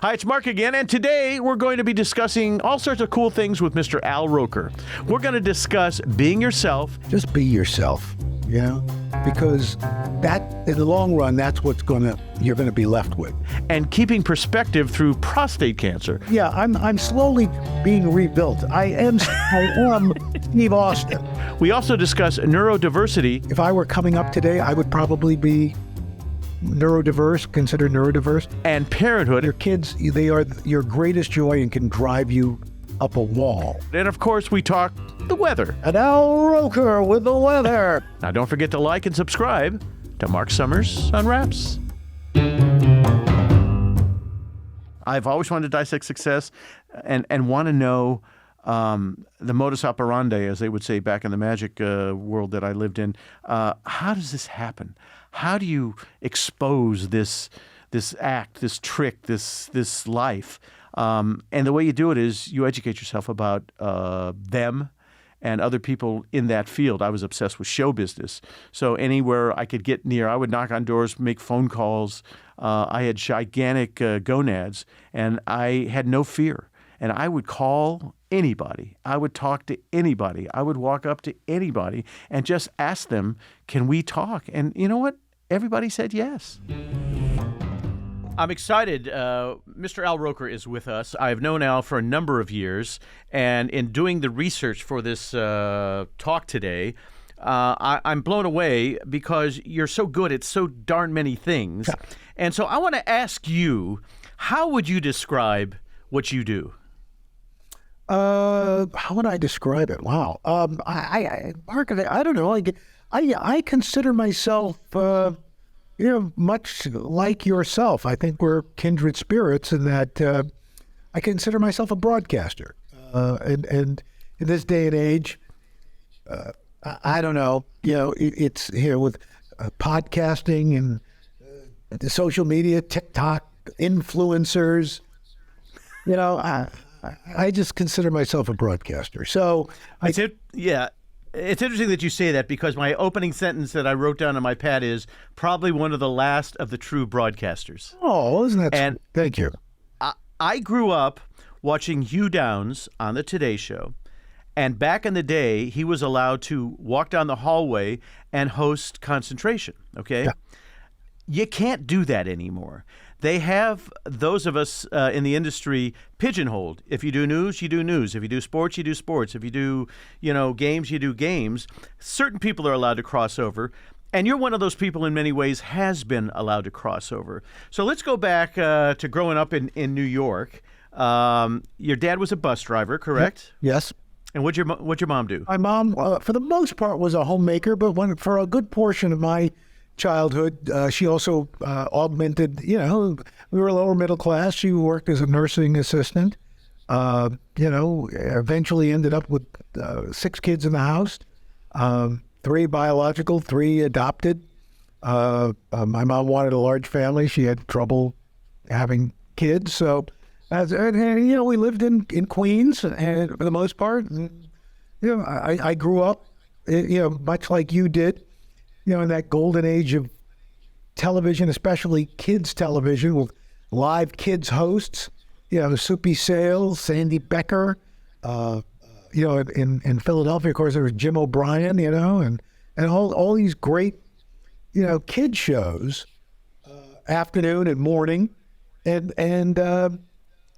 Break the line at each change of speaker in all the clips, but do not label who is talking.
Hi, it's Mark again, and today we're going to be discussing all sorts of cool things with Mr. Al Roker. We're going to discuss being yourself.
Just be yourself, you know, because that, in the long run, that's what's you're gonna be left with.
And keeping perspective through prostate cancer.
Yeah, I'm slowly being rebuilt. I am Steve Austin.
We also discuss neurodiversity.
If I were coming up today, I would probably be considered neurodiverse.
And parenthood.
Your kids, they are your greatest joy and can drive you up a wall.
And of course, we talk the weather.
And Al Roker with the weather.
Now, don't forget to like and subscribe to Marc Summers Unwraps. I've always wanted to dissect success and want to know the modus operandi, as they would say back in the magic world that I lived in. How does this happen? How do you expose this act, this trick, this life? And the way you do it is you educate yourself about them and other people in that field. I was obsessed with show business. So anywhere I could get near, I would knock on doors, make phone calls. I had gigantic gonads, and I had no fear. And I would call anybody. I would talk to anybody. I would walk up to anybody and just ask them, can we talk? And you know what? Everybody said yes. I'm excited. Mr. Al Roker is with us. I've known Al for a number of years, and in doing the research for this talk today, I'm blown away because you're so good at so darn many things.
Yeah.
And so I want to ask you, how would you describe what you do?
How would I describe it? Wow. Mark, I don't know. I consider myself, much like yourself. I think we're kindred spirits in that I consider myself a broadcaster. And in this day and age, I don't know, it's here with podcasting and the social media, TikTok, influencers, I just consider myself a broadcaster. So
It's interesting that you say that, because my opening sentence that I wrote down on my pad is probably one of the last of the true broadcasters.
Oh, isn't that?
And
thank you.
I grew up watching Hugh Downs on the Today Show, and back in the day, he was allowed to walk down the hallway and host Concentration. Okay,
Yeah.
You can't do that anymore. They have those of us in the industry pigeonholed. If you do news, you do news. If you do sports, you do sports. If you do, games, you do games. Certain people are allowed to cross over. And you're one of those people in many ways has been allowed to cross over. So let's go back to growing up in New York. Your dad was a bus driver, correct?
Yes.
And what'd your mom do?
My mom, for the most part, was a homemaker, but for a good portion of my childhood, she also augmented, we were lower middle class. She worked as a nursing assistant, eventually ended up with 6 kids in the house, 3 biological, 3 adopted. My mom wanted a large family. She had trouble having kids. So, we lived in Queens, and for the most part, I grew up, much like you did, in that golden age of television, especially kids television with live kids hosts, Soupy Sales, Sandy Becker, in Philadelphia, of course, there was Jim O'Brien, and all these great, kid shows, afternoon and morning. And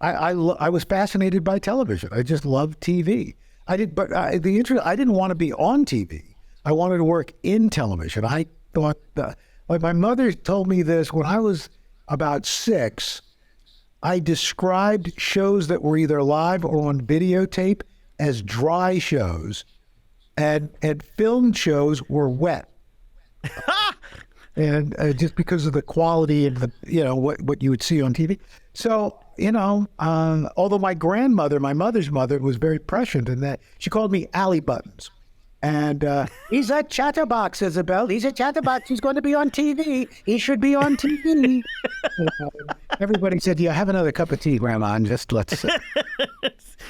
I was fascinated by television. I just loved TV. I didn't want to be on TV. I wanted to work in television. I thought, like my mother told me this when I was about 6, I described shows that were either live or on videotape as dry shows, and filmed shows were wet. And just because of the quality and what you would see on TV. So, although my grandmother, my mother's mother, was very prescient in that she called me Allie Buttons. And he's a chatterbox, Isabel. He's a chatterbox. He's going to be on TV. He should be on TV. Everybody said, "Yeah, have another cup of tea, Grandma, and just let's."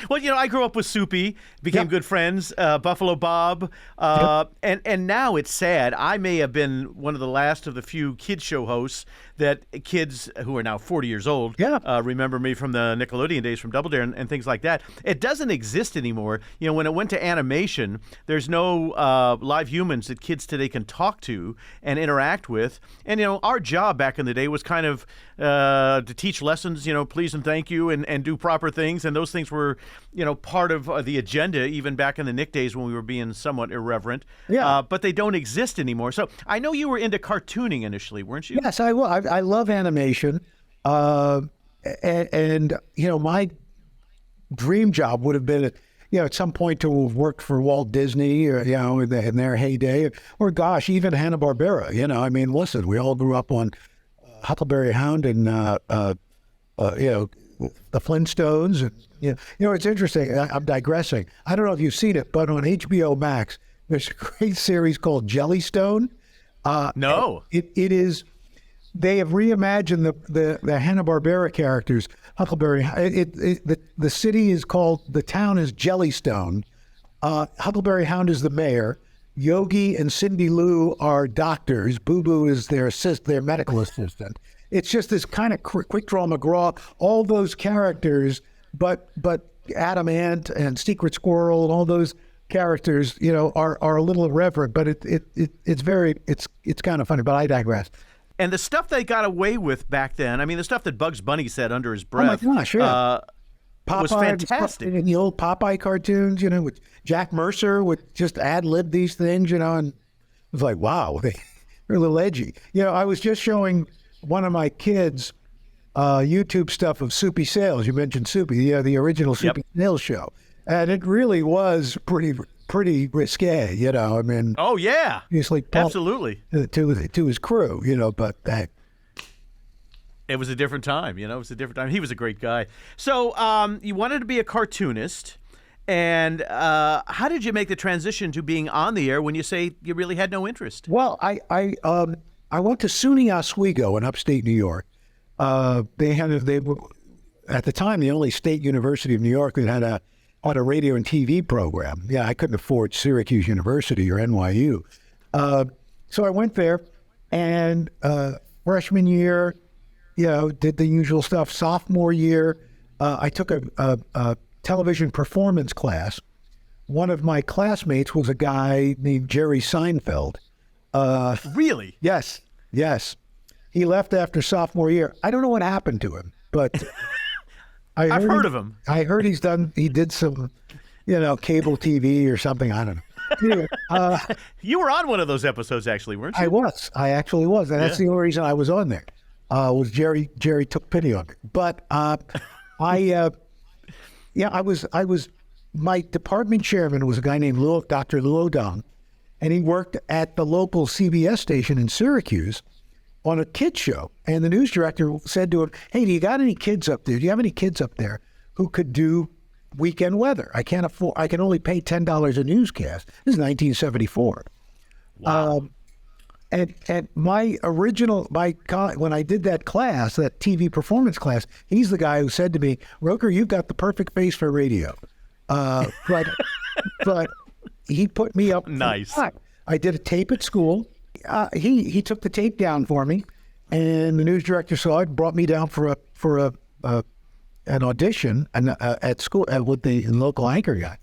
Well, I grew up with Soupy, became good friends, Buffalo Bob, and now it's sad. I may have been one of the last of the few kid show hosts that kids who are now 40 years old remember me from the Nickelodeon days from Double Dare and things like that. It doesn't exist anymore. You know, when it went to animation, there's no live humans that kids today can talk to and interact with. And, you know, our job back in the day was kind of to teach lessons, you know, please and thank you, and do proper things. And those things were, you know, part of the agenda even back in the Nick days when we were being somewhat irreverent. Yeah. But they don't exist anymore. So I know you were into cartooning initially, weren't you?
Yes, I was. I love animation. And, you know, my dream job would have been, you know, at some point to have worked for Walt Disney, or, you know, in their heyday, or gosh, even Hanna-Barbera. You know, I mean, listen, we all grew up on Huckleberry Hound and, you know, the Flintstones. And, you know, it's interesting. I'm digressing. I don't know if you've seen it, but on HBO Max, there's a great series called Jellystone.
No.
It is. They have reimagined the Hanna-Barbera characters. Huckleberry. The city is called. The town is Jellystone. Huckleberry Hound is the mayor. Yogi and Cindy Lou are doctors. Boo Boo is their medical assistant. It's just this kind of quick draw McGraw. All those characters, but Adam Ant and Secret Squirrel and all those characters, you know, are a little irreverent, but it's kind of funny. But I digress.
And the stuff they got away with back then, I mean, the stuff that Bugs Bunny said under his breath,
oh my gosh, yeah.
Was fantastic.
And the old Popeye cartoons, you know, with Jack Mercer would just ad-lib these things, you know, and it was like, wow, they're a little edgy. You know, I was just showing one of my kids YouTube stuff of Soupy Sales. You mentioned Soupy, the original Soupy Sales show. And it really was pretty risque, you know. I mean,
oh yeah,
he's like
absolutely
to his crew, you know. But
it was a different time, you know. It was a different time. He was a great guy. So you wanted to be a cartoonist, and how did you make the transition to being on the air when you say you really had no interest?
Well, I went to SUNY Oswego in upstate New York. They were at the time the only state university of New York that had a radio and TV program. Yeah, I couldn't afford Syracuse University or NYU. So I went there, and freshman year, you know, did the usual stuff. Sophomore year, I took a television performance class. One of my classmates was a guy named Jerry Seinfeld.
Really?
Yes. He left after sophomore year. I don't know what happened to him, but... I've
heard of him.
I heard he did some, you know, cable TV or something. I don't know. Anyway,
you were on one of those episodes, actually, weren't you?
I actually was. And that's the only reason I was on there, was Jerry took pity on me. But I was, my department chairman was a guy named Dr. Lou O'Donnell, and he worked at the local CBS station in Syracuse on a kids show. And the news director said to him, hey, do you got any kids up there? Do you have any kids up there who could do weekend weather? I can only pay $10 a newscast. This is 1974.
Wow.
And when I did that class, that TV performance class, he's the guy who said to me, Roker, you've got the perfect face for radio. But he put me up.
Nice.
I did a tape at school. He took the tape down for me, and the news director saw it, brought me down for an audition at school with the local anchor guy,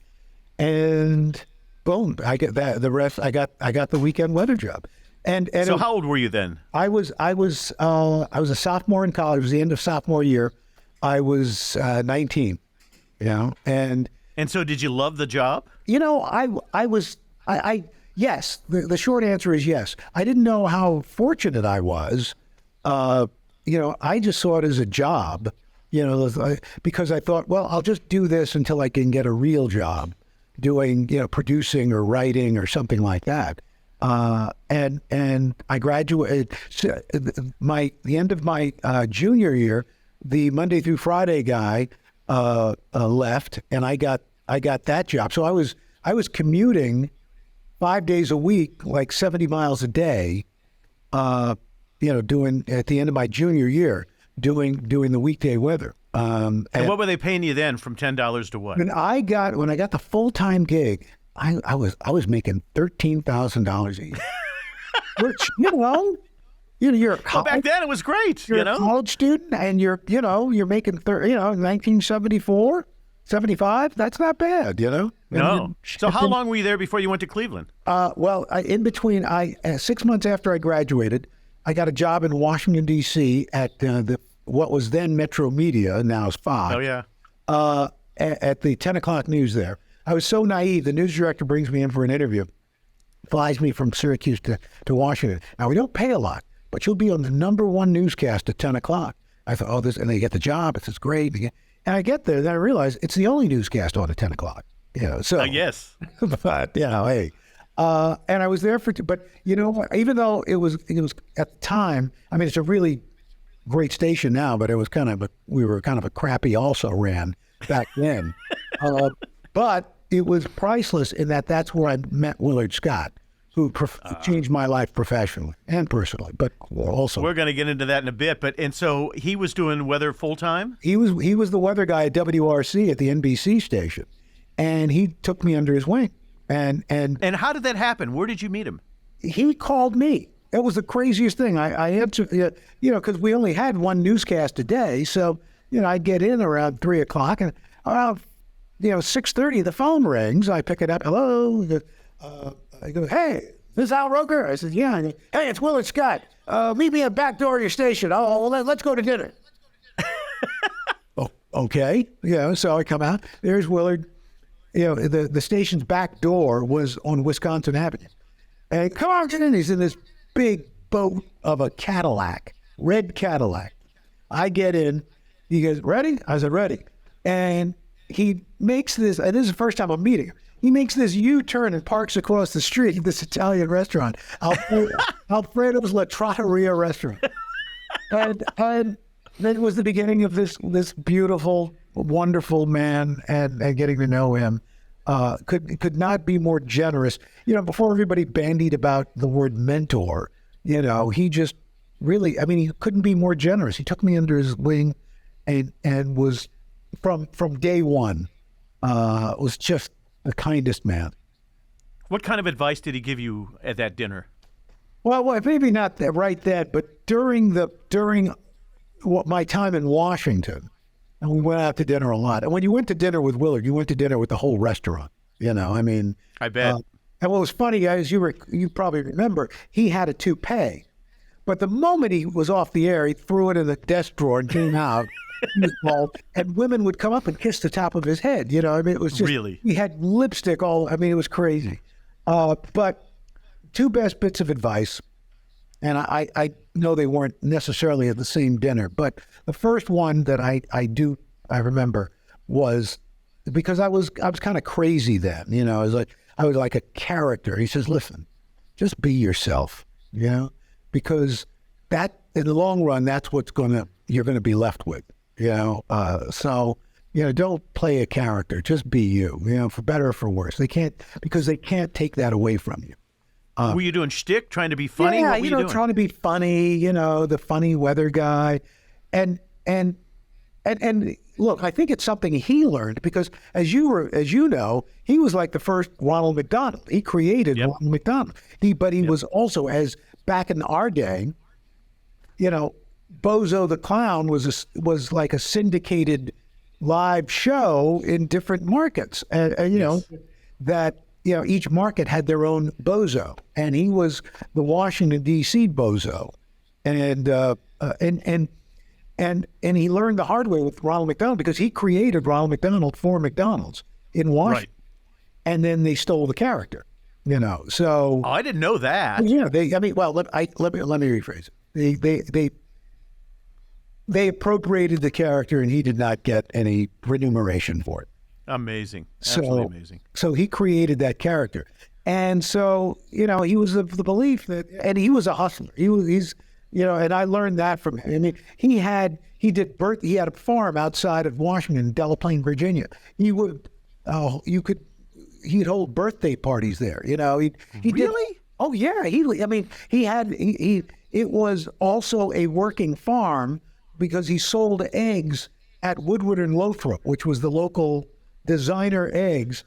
and boom, I get that. The rest, I got the weekend weather job. And
so, how old were you then?
I was a sophomore in college. It was the end of sophomore year. I was 19. You know, and
so did you love the job?
You know, yes, the short answer is yes. I didn't know how fortunate I was. You know, I just saw it as a job, you know, because I thought, well, I'll just do this until I can get a real job doing, you know, producing or writing or something like that. And I graduated, the end of my junior year, the Monday through Friday guy left, and I got that job. So I was commuting 5 days a week, like 70 miles a day, you know, doing at the end of my junior year, doing the weekday weather.
And what were they paying you then, from $10 to what?
When I got the full-time gig, I was making $13,000 a year, which, you you're a
Well, back then it was great,
you're a college student, and you're making 1974, 75. That's not bad,
No. So how long were you there before you went to Cleveland?
Well, in between, 6 months after I graduated, I got a job in Washington D.C. at what was then Metro Media, now is Fox.
Oh yeah.
At the 10 o'clock news there. I was so naive. The news director brings me in for an interview, flies me from Syracuse to Washington. Now, we don't pay a lot, but you'll be on the #1 newscast at 10 o'clock. I thought, and they get the job. It's great. And I get there, then I realize it's the only newscast on at 10 o'clock. So.
Yes.
But, hey. And I was there but even though it was at the time, I mean, it's a really great station now, but it was we were kind of a crappy also ran back then. But it was priceless in that's where I met Willard Scott, who changed my life professionally and personally, but also.
We're going to get into that in a bit, and so he was doing weather full time?
He was the weather guy at WRC at the NBC station, and he took me under his wing. And
how did that happen? Where did you meet him?
He called me. It was the craziest thing. I answered, because we only had one newscast a day. So, I get in around 3 o'clock, and around, 6:30, the phone rings. I pick it up. Hello. I go, hey, this is Al Roker? I said, yeah. Hey, it's Willard Scott. Meet me at back door of your station. Oh, well, let's go to dinner. Oh, okay. So I come out. There's Willard. The station's back door was on Wisconsin Avenue. And come on, get in. He's in this big boat of a Cadillac, red Cadillac. I get in. He goes, ready? I said, ready. And he makes this, and this is the first time I'm meeting him. He makes this U-turn and parks across the street at this Italian restaurant, Alfredo's La Trattoria restaurant. And that was the beginning of this beautiful, wonderful man, and getting to know him. Could not be more generous. Before everybody bandied about the word mentor, he just really, he couldn't be more generous. He took me under his wing and was from day one, was just the kindest man.
What kind of advice did he give you at that dinner?
Well, maybe not right then, but during my time in Washington, and we went out to dinner a lot. And when you went to dinner with Willard, you went to dinner with the whole restaurant.
I bet.
And what was funny, guys, you probably remember, he had a toupee. But the moment he was off the air, he threw it in the desk drawer and came out. And women would come up and kiss the top of his head. It was just,
really?
He had lipstick it was crazy. But two best bits of advice, and I know they weren't necessarily at the same dinner, but the first one that I remember was because I was kind of crazy then. I was like a character. He says, listen, just be yourself, because that in the long run, that's you're going to be left with, so, don't play a character, just be you, for better or for worse. They can't take that away from you.
Were you doing shtick, trying to be funny?
Yeah,
what were you doing?
Trying to be funny, the funny weather guy. And look, I think it's something he learned because as you know, he was like the first Ronald McDonald. He created Ronald McDonald. But he was also, as back in our day, Bozo the Clown was like a syndicated live show in different markets. That each market had their own Bozo, and he was the Washington D.C. Bozo, and he learned the hard way with Ronald McDonald because he created Ronald McDonald for McDonald's in Washington, and then they stole the character, So
I didn't know that.
Yeah, let me rephrase it. They appropriated the character, and he did not get any remuneration for it.
Amazing. Absolutely amazing.
So he created that character. And so, he was of the belief that, and he was a hustler. He's and I learned that from him. He had a farm outside of Washington, Delaplane, Virginia. He'd hold birthday parties there. He
really?
Did, oh yeah. It was also a working farm because he sold eggs at Woodward and Lothrop, which was the local designer eggs,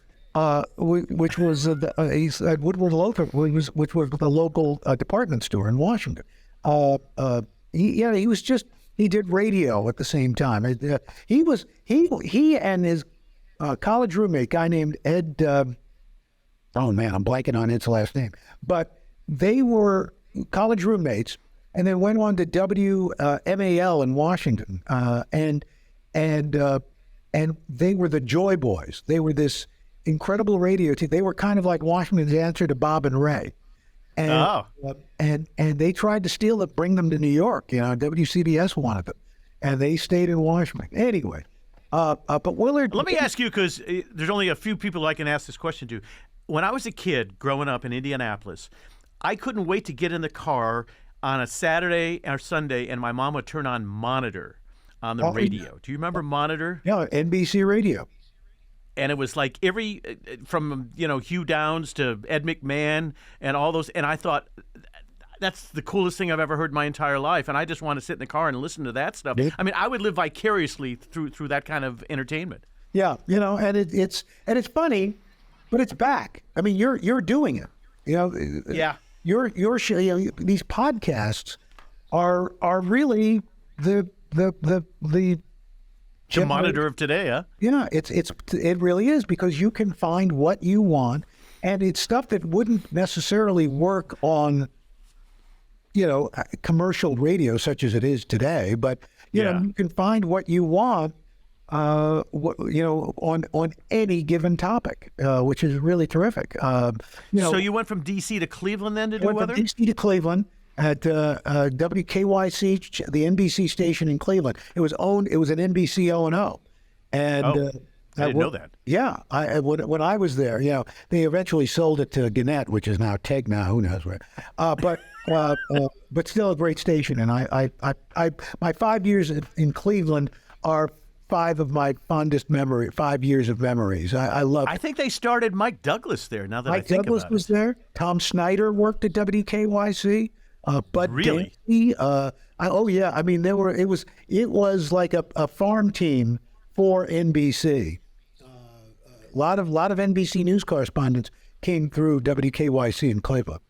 which was he's at Woodward and Lothrop, which was the local department store in Washington. He was just, he did radio at the same time. He and his college roommate, guy named Ed, oh man, I'm blanking on Ed's last name, but they were college roommates and then went on to WMAL in Washington. And they were the Joy Boys. They were this incredible radio team. They were kind of like Washington's answer to Bob and Ray. And, and they tried to steal it, bring them to New York. WCBS wanted them, and they stayed in Washington. Anyway, but Willard.
Let me ask you, because there's only a few people I can ask this question to. When I was a kid growing up in Indianapolis, I couldn't wait to get in the car on a Saturday or Sunday, and my mom would turn on Monitor on the radio. Do you remember Monitor?
Yeah, NBC Radio.
And it was like from Hugh Downs to Ed McMahon and all those. And I thought, that's the coolest thing I've ever heard in my entire life. And I just want to sit in the car and listen to that stuff. I mean, I would live vicariously through that kind of entertainment.
Yeah, and it's funny, but it's back. I mean, you're doing it.
Yeah.
Your these podcasts are really the
Monitor of today, huh?
Yeah, it really is, because you can find what you want, and it's stuff that wouldn't necessarily work on, commercial radio such as it is today. But you can find what you want, on any given topic, which is really terrific.
So you went from D.C. to Cleveland then to do weather?
From D.C. to Cleveland. At WKYC, the NBC station in Cleveland. It was an NBC O&O. And
I didn't know that.
Yeah. When I was there, they eventually sold it to Gannett, which is now Tegna, who knows where. But still a great station. And my 5 years in Cleveland are 5 of my fondest 5 years of memories. I love it.
I think they started Mike Douglas there, now that
Mike
I think
Douglas
about
was
it.
there. Tom Snyder worked at WKYC. But
really?
Oh yeah. I mean, it was like a farm team for NBC. A lot of NBC news correspondents came through WKYC in Cleveland.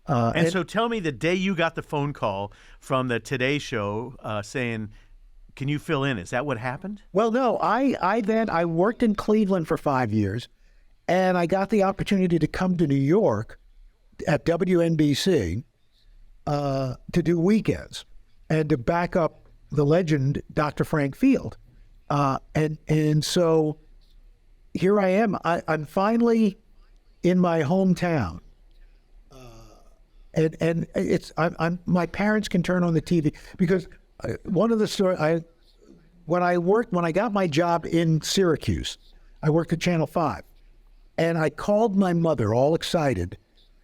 And so tell me the day you got the phone call from the Today Show saying, can you fill in? Is that what happened?
Well, no. I worked in Cleveland for 5 years, and I got the opportunity to come to New York at WNBC. To do weekends and to back up the legend, Dr. Frank Field. And so here I am. I'm finally in my hometown. And my parents can turn on the TV because one of the stories, when I got my job in Syracuse, I worked at Channel 5, and I called my mother all excited.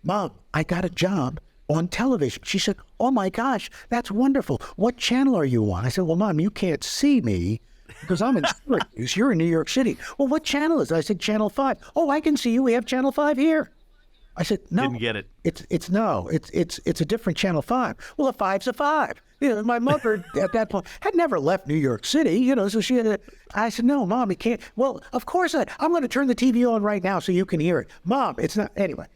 Mom, I got a job on television. She said, oh my gosh, that's wonderful. What channel are you on? I said, well, Mom, you can't see me because I'm in Syracuse. You're in New York City. Well, what channel is it? I said, Channel 5. Oh, I can see you. We have Channel 5 here. I said, no.
Didn't get it.
It's a different Channel 5. Well, a 5's a 5. My mother at that point had never left New York City, so she had I said, no, Mom, you can't. Well, of course I'm going to turn the TV on right now so you can hear it. Mom, it's not. Anyway.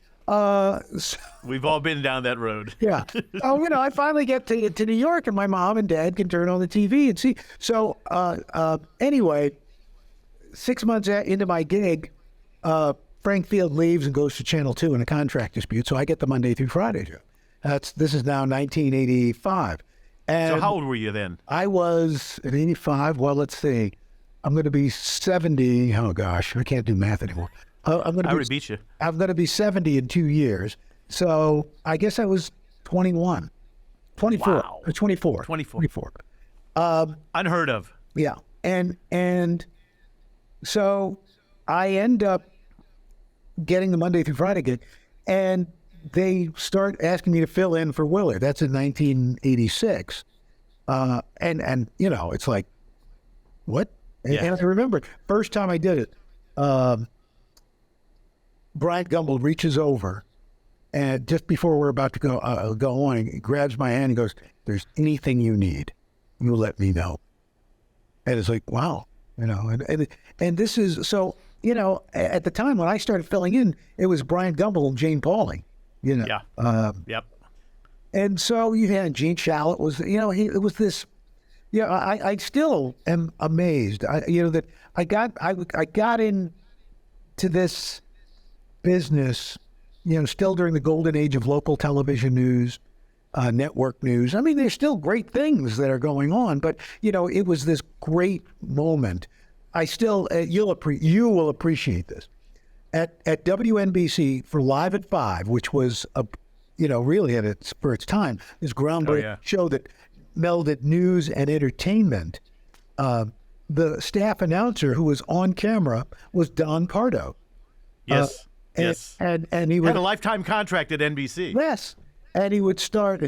We've all been down that road.
Yeah. I finally get to New York, and my mom and dad can turn on the TV and see. So anyway, 6 months into my gig, Frank Field leaves and goes to Channel 2 in a contract dispute. So I get the Monday through Friday show. This is now 1985. And
so how old were you then?
I was at 85. Well, let's see. I'm going to be 70. Oh gosh, I can't do math anymore. I would beat you. I'm going to be 70 in 2 years. So I guess I was 21. 24.
Wow.
24.
24. Unheard of.
Yeah. And so I end up getting the Monday through Friday gig, and they start asking me to fill in for Willard. That's in 1986. And it's like, what?
Yeah.
And I remember first time I did it, Bryant Gumbel reaches over, and just before we're about to go on, he grabs my hand and goes, "There's anything you need, you let me know." And it's like, wow, and this is so. At the time when I started filling in, it was Bryant Gumbel and Jane Pauley.
Yeah. Yep.
And so you had Gene Shalit was, it was this. Yeah, I still am amazed. That I got into this business, still during the golden age of local television news, network news. I mean, there's still great things that are going on, but it was this great moment. I still, you will appreciate this at WNBC for Live at 5, which was really for its time, this groundbreaking show that melded news and entertainment. The staff announcer who was on camera was Don Pardo.
Yes. Yes.
And he
had a lifetime contract at NBC.
Yes. And he would start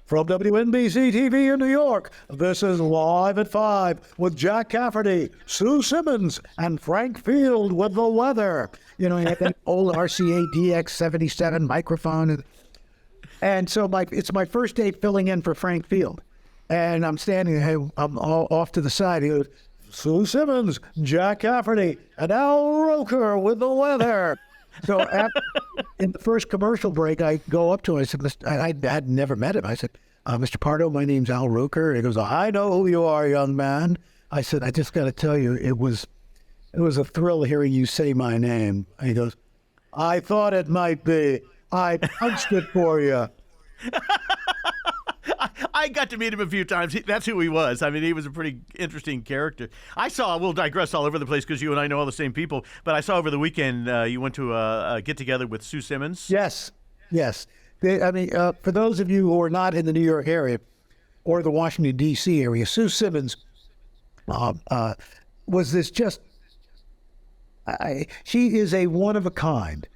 from WNBC TV in New York. This is Live at 5 with Jack Cafferty, Sue Simmons, and Frank Field with the weather. He had that old RCA DX77 microphone. And so it's my first day filling in for Frank Field. And I'm standing there, I'm all off to the side. He goes, Sue Simmons, Jack Cafferty, and Al Roker with the weather. So in the first commercial break, I go up to him. I said, I had never met him. I said, Mr. Pardo, my name's Al Roker. And he goes, I know who you are, young man. I said, I just got to tell you, it was a thrill hearing you say my name. And he goes, I thought it might be. I punched it for you.
I got to meet him a few times. That's who he was. I mean, he was a pretty interesting character. We'll digress all over the place because you and I know all the same people, but I saw over the weekend you went to a get-together with Sue Simmons.
Yes. For those of you who are not in the New York area or the Washington, D.C. area, Sue Simmons was this just... she is a one-of-a-kind.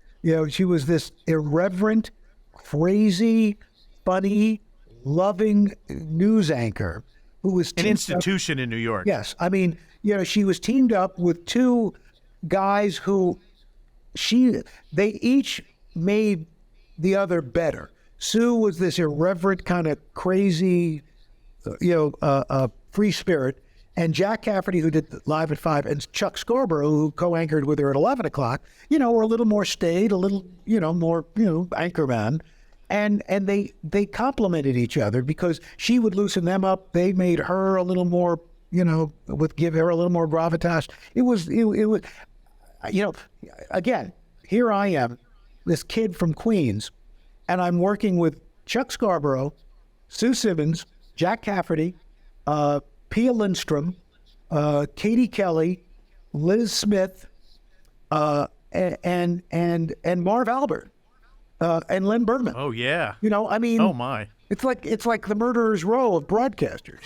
She was this irreverent, crazy, funny, loving news anchor who was
an institution in New York.
Yes. I mean, she was teamed up with two guys who they each made the other better. Sue was this irreverent kind of crazy, free spirit. And Jack Cafferty, who did Live at 5, and Chuck Scarborough, who co-anchored with her at 11 o'clock, were a little more staid, a little, more, anchorman. And they complemented each other because she would loosen them up. They made her a little more, give her a little more gravitas. It was, again, here I am, this kid from Queens, and I'm working with Chuck Scarborough, Sue Simmons, Jack Cafferty, Pia Lindstrom, Katie Kelly, Liz Smith, and Marv Albert. And Len Berman.
Oh yeah.
I mean.
Oh my.
It's like the murderer's row of broadcasters,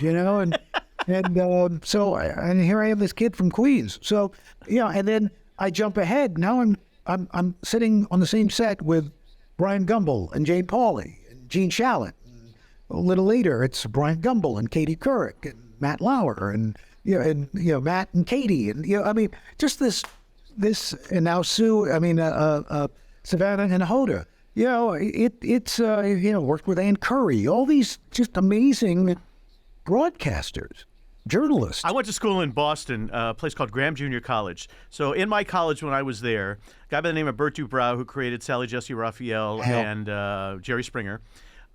and here I am, this kid from Queens. So and then I jump ahead. Now I'm sitting on the same set with Brian Gumbel and Jane Pauley and Gene Shalit. A little later, it's Brian Gumbel and Katie Couric and Matt Lauer and Matt and Katie and just this and now Sue. Savannah and Hoda. It's worked with Ann Curry, all these just amazing broadcasters, journalists.
I went to school in Boston, a place called Graham Junior College. So in my college when I was there, a guy by the name of Bert Dubrow, who created Sally Jesse Raphael and Jerry Springer,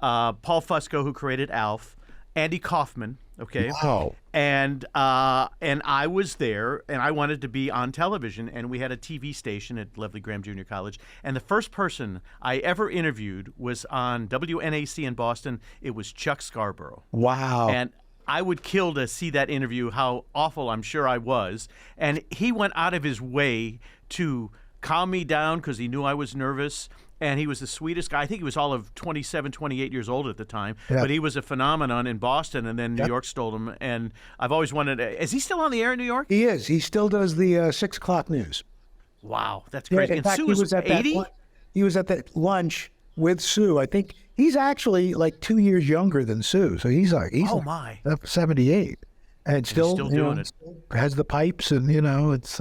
Paul Fusco, who created Alf, Andy Kaufman. Okay.
Wow.
And I was there, and I wanted to be on television, and we had a TV station at lovely Graham Junior College. And the first person I ever interviewed was on WNAC in Boston. It was Chuck Scarborough.
Wow.
And I would kill to see that interview, how awful I'm sure I was. And he went out of his way to calm me down because he knew I was nervous. And he was the sweetest guy. I think he was all of 27, 28 years old at the time. Yeah. But he was a phenomenon in Boston, and then New York stole him. And I've always wanted to... Is he still on the air in New York?
He is. He still does the 6 o'clock news.
Wow, that's crazy.
In
and
fact,
Sue
was at
80?
He was at that lunch with Sue. I think he's actually like 2 years younger than Sue. So he's 78. And still
doing it.
Has the pipes and, it's...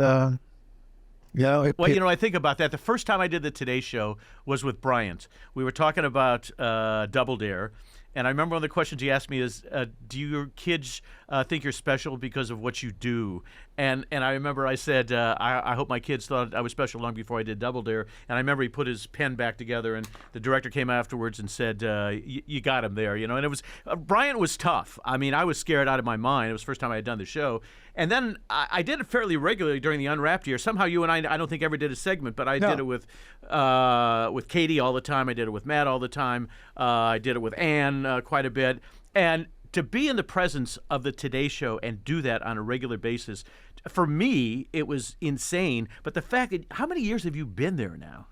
I think about that. The first time I did the Today Show was with Bryant. We were talking about Double Dare, And I remember one of the questions he asked me is, do your kids think you're special because of what you do? And I remember I said, I hope my kids thought I was special long before I did Double Dare. And I remember he put his pen back together, and the director came afterwards and said, you got him there, And it was Bryant was tough. I mean, I was scared out of my mind. It was the first time I had done the show. And then I did it fairly regularly during the Unwrapped year. Somehow you and I don't think ever did a segment, but I did it with Katie all the time. I did it with Matt all the time. I did it with Ann quite a bit. And to be in the presence of the Today Show and do that on a regular basis, for me, it was insane. But the fact that, how many years have you been there now?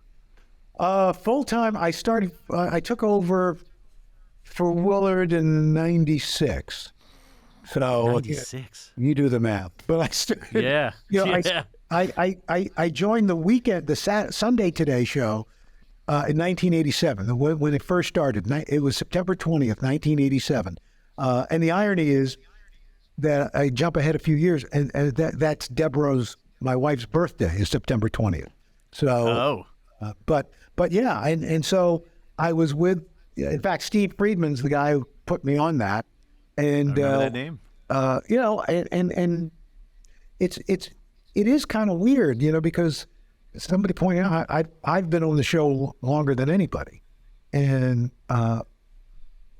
Full time, I took over for Willard in 96. So
96.
You do the math. But I started.
Yeah.
I joined the weekend, the Sunday Today Show in 1987 when it first started. It was September 20th, 1987. And the irony is that I jump ahead a few years, and that's Deborah's, my wife's birthday is September 20th. So, but yeah, and so I was with, in fact, Steve Friedman's the guy who put me on that. And
I remember that name.
And it is kind of weird, because somebody pointed out I've been on the show longer than anybody, and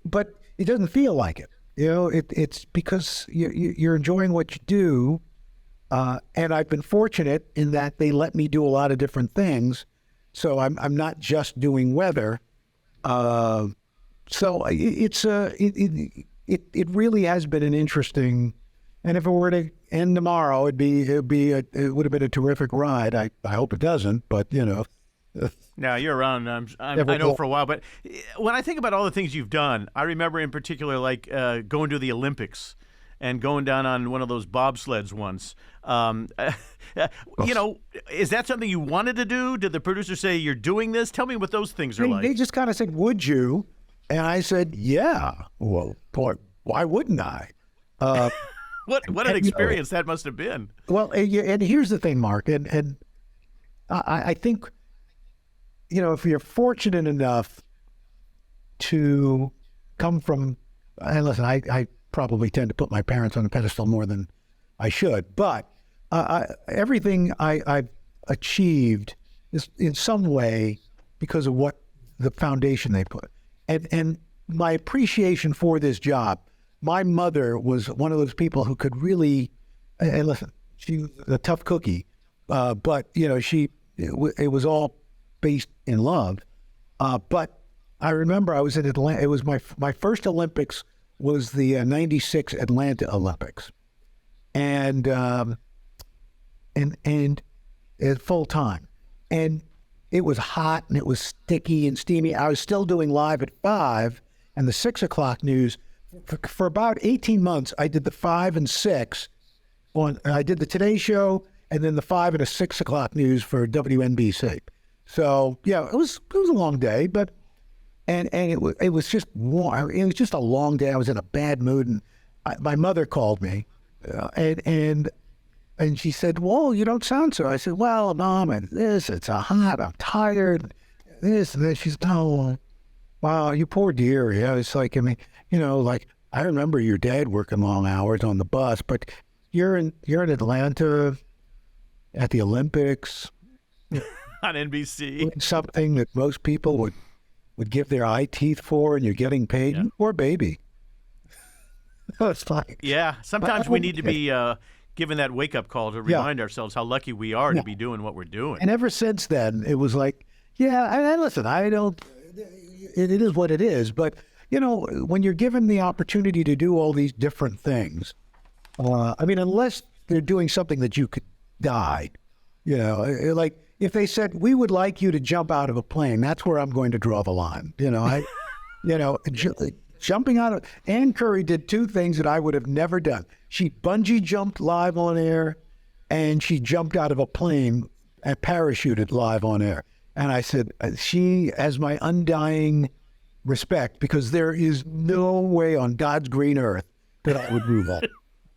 but it doesn't feel like it. It's because you're enjoying what you do, and I've been fortunate in that they let me do a lot of different things, so I'm not just doing weather. So it really has been an interesting, and if it were to end tomorrow, it would have been a terrific ride. I hope it doesn't, but
Now you're around. I know for a while, but when I think about all the things you've done, I remember in particular like going to the Olympics and going down on one of those bobsleds once. Is that something you wanted to do? Did the producer say you're doing this? Tell me what those things are like.
They just kind of said, "Would you?" And I said, "Yeah." Well, boy, why wouldn't I?
What an experience that must have been.
Well, and here's the thing, Mark, and I think, if you're fortunate enough to come from, and listen, I probably tend to put my parents on a pedestal more than I should, but everything I've achieved is in some way because of what the foundation they put. And my appreciation for this job, my mother was one of those people who could really, and listen, she was a tough cookie, but it was all based in love. But I remember I was in Atlanta. It was my first Olympics was the 96 Atlanta Olympics, and at full time, and it was hot and it was sticky and steamy. I was still doing live at 5 and the 6 o'clock news for about 18 months. I did the 5 and 6 I did the Today Show and then the 5 and the 6 o'clock news for WNBC. So yeah, it was a long day, but and it was just warm. It was just a long day. I was in a bad mood, and my mother called me, and she said, "Whoa, you don't sound so." I said, "Well, Mom, it's hot. I'm tired. This and this." She said, "Oh, wow, you poor dear." Yeah, it's like, I mean, like I remember your dad working long hours on the bus, but you're in Atlanta at the Olympics
on NBC,
something that most people would give their eye teeth for, and you're getting paid. You poor baby. It's like,
yeah. Sometimes we need to be given that wake-up call to remind ourselves how lucky we are to be doing what we're doing.
And ever since then, it was like, and listen, I don't, it is what it is, but, when you're given the opportunity to do all these different things, unless they're doing something that you could die, like if they said, "We would like you to jump out of a plane," that's where I'm going to draw the line. Jumping out of, Ann Curry did two things that I would have never done. She bungee jumped live on air, and she jumped out of a plane and parachuted live on air. And I said, she has my undying respect, because there is no way on God's green earth that I would do that.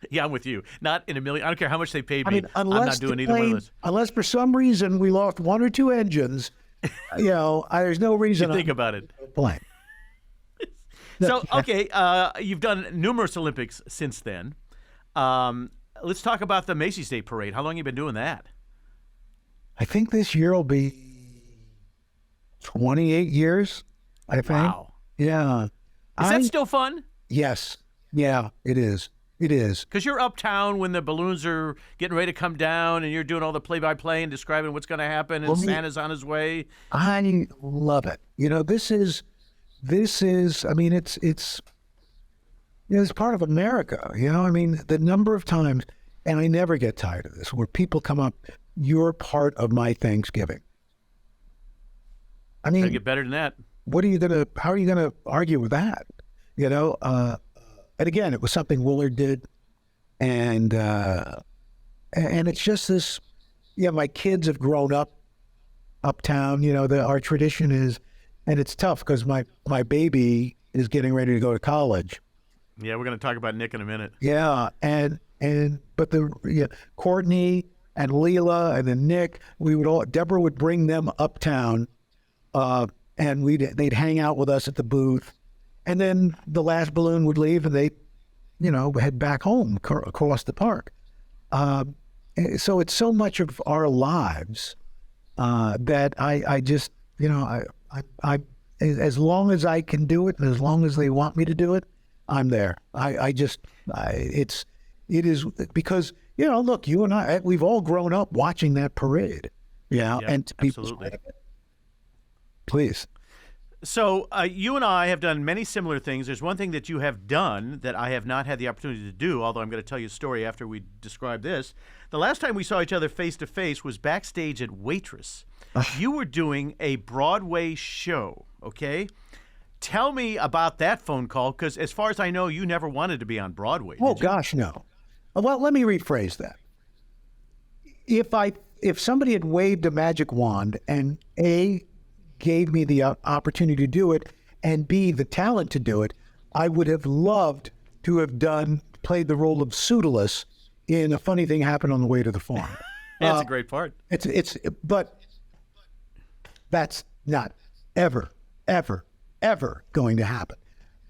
Yeah, I'm with you. Not in a million. I don't care how much they paid me. I'm not doing either one of those.
Unless for some reason we lost one or two engines, there's no reason.
Think about it.
Plane.
So, okay, you've done numerous Olympics since then. Let's talk about the Macy's Day Parade. How long have you been doing that?
I think this year will be 28 years, I think.
Wow.
Yeah.
Is that still fun?
Yes. Yeah, it is. It is.
Because you're uptown when the balloons are getting ready to come down and you're doing all the play-by-play and describing what's going to happen and Santa's on his way.
I love it. This is, I mean, it's part of America, I mean, the number of times, and I never get tired of this, where people come up, you're part of my Thanksgiving. I mean,
gotta get better than that.
How are you gonna argue with that? And again, it was something Willard did, and it's just this. Yeah, my kids have grown up uptown. Our tradition is, and it's tough because my baby is getting ready to go to college.
Yeah, we're gonna talk about Nick in a minute.
Yeah, but Courtney and Leela and then Nick, Deborah would bring them uptown, and they'd hang out with us at the booth. And then the last balloon would leave and they, head back home across the park. So it's so much of our lives that I just, I as long as I can do it and as long as they want me to do it, I'm there. It is because, look, you and I, we've all grown up watching that parade. Yeah. And to be
absolutely.
Please.
So you and I have done many similar things. There's one thing that you have done that I have not had the opportunity to do, although I'm going to tell you a story after we describe this. The last time we saw each other face-to-face was backstage at Waitress. You were doing a Broadway show, okay? Tell me about that phone call, because as far as I know, you never wanted to be on Broadway, did you?
Gosh, no. Well, let me rephrase that. If somebody had waved a magic wand and A, gave me the opportunity to do it, and B, the talent to do it, I would have loved to have played the role of Pseudolus in A Funny Thing Happened on the Way to the Farm.
That's a great part.
But that's not ever going to happen.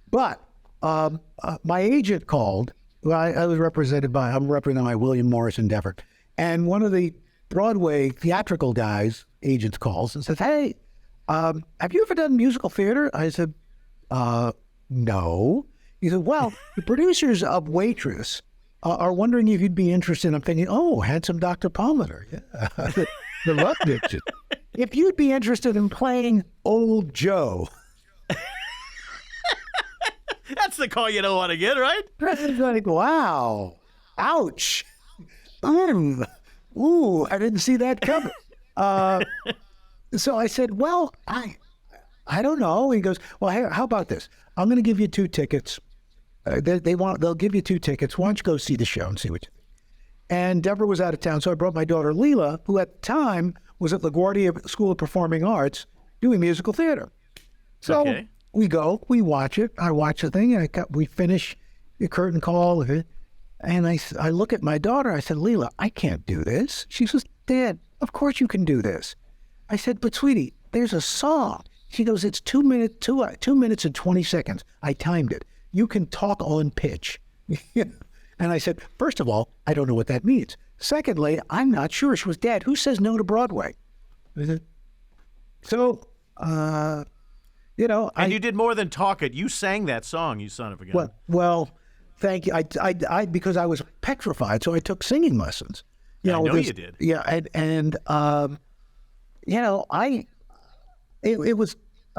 But my agent called. I'm represented by William Morris Endeavor, and one of the Broadway theatrical guys, agents, calls and says, "Hey, have you ever done musical theater?" I said, no. He said, "Well, the producers of Waitress are wondering if you'd be interested." I'm thinking, oh, handsome Dr. Palmer. Yeah. The love diction. If you'd be interested in playing Old Joe.
That's the call you don't want to get, right?
It's like, wow. Ouch. Ooh, I didn't see that coming. So I said, well, I don't know. He goes, well, hey, how about this? I'm going to give you 2 tickets. They'll give you 2 tickets. Why don't you go see the show and see what you think? And Deborah was out of town, so I brought my daughter Leela, who at the time was at LaGuardia School of Performing Arts doing musical theater. So we go, we watch it. I watch the thing, and we finish the curtain call of it. And I look at my daughter. I said, Leela, I can't do this. She says, Dad, of course you can do this. I said, but sweetie, there's a song. She goes, it's 2 minutes and 20 seconds. I timed it. You can talk on pitch. And I said, first of all, I don't know what that means. Secondly, I'm not sure. She was, Dad, who says no to Broadway? I said, so, and
you did more than talk it. You sang that song, you son of a gun.
Well, thank you. I because I was petrified, so I took singing lessons.
I know you did.
Yeah, I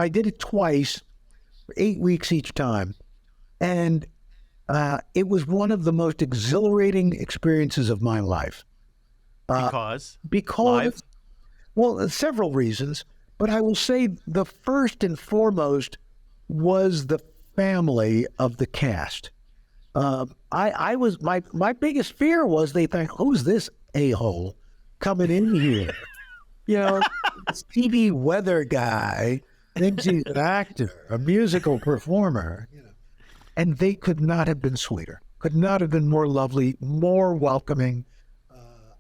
did it twice, 8 weeks each time, and it was one of the most exhilarating experiences of my life.
Because
live? Well, several reasons, but I will say the first and foremost was the family of the cast. My biggest fear was they think, who's this a-hole coming in here? This TV weather guy thinks he's an actor, a musical performer. And they could not have been sweeter, could not have been more lovely, more welcoming.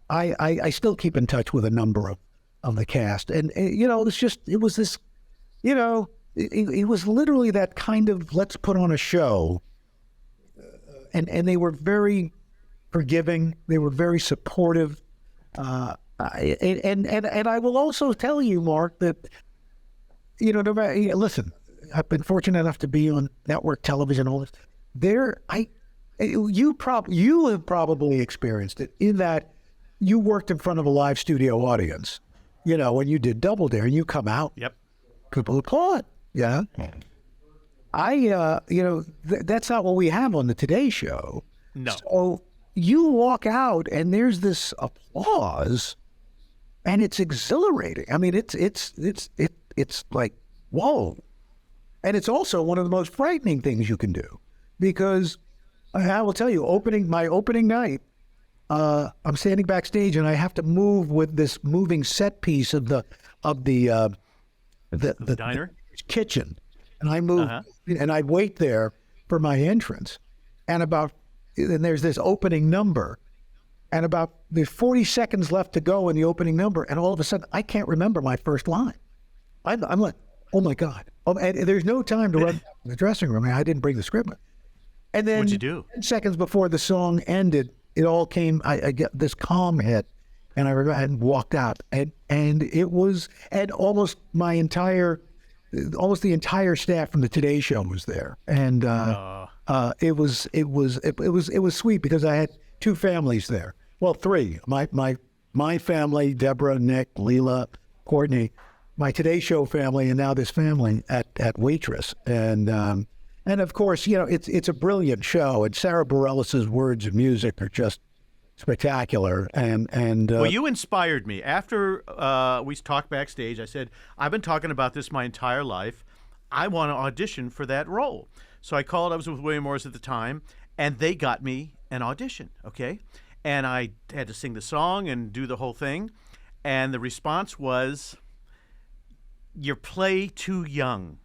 I still keep in touch with a number of the cast. And it was this, it was literally that kind of let's put on a show. And they were very forgiving. They were very supportive. And I will also tell you, Mark, that, no matter, listen, I've been fortunate enough to be on network television, all this. You have probably experienced it in that you worked in front of a live studio audience. When you did Double Dare, and you come out,
Yep.
people applaud. Yeah. That's not what we have on the Today Show.
No.
So you walk out and there's this applause, and it's exhilarating. I mean, it's like, whoa. And it's also one of the most frightening things you can do, because I will tell you, my opening night, I'm standing backstage and I have to move with this moving set piece of the
diner
kitchen. And I move, and I wait there for my entrance. And there's this opening number. And there's 40 seconds left to go in the opening number. And all of a sudden, I can't remember my first line. I'm like, oh my God. And there's no time to run to the dressing room. I didn't bring the script. And then
What'd you do?
10 seconds before the song ended, it all came, I get this calm hit. And I remember I had walked out. And it was, and almost the entire staff from the Today Show was there, and it was sweet because I had two families there. Well, three. My family, Deborah, Nick, Leela, Courtney, my Today Show family, and now this family at Waitress, and of course, it's a brilliant show, and Sarah Bareilles' words and music are just spectacular. And
well, you inspired me. After we talked backstage, I said, I've been talking about this my entire life. I want to audition for that role. So I called. I was with William Morris at the time, and they got me an audition, okay? And I had to sing the song and do the whole thing. And the response was, you're play too young.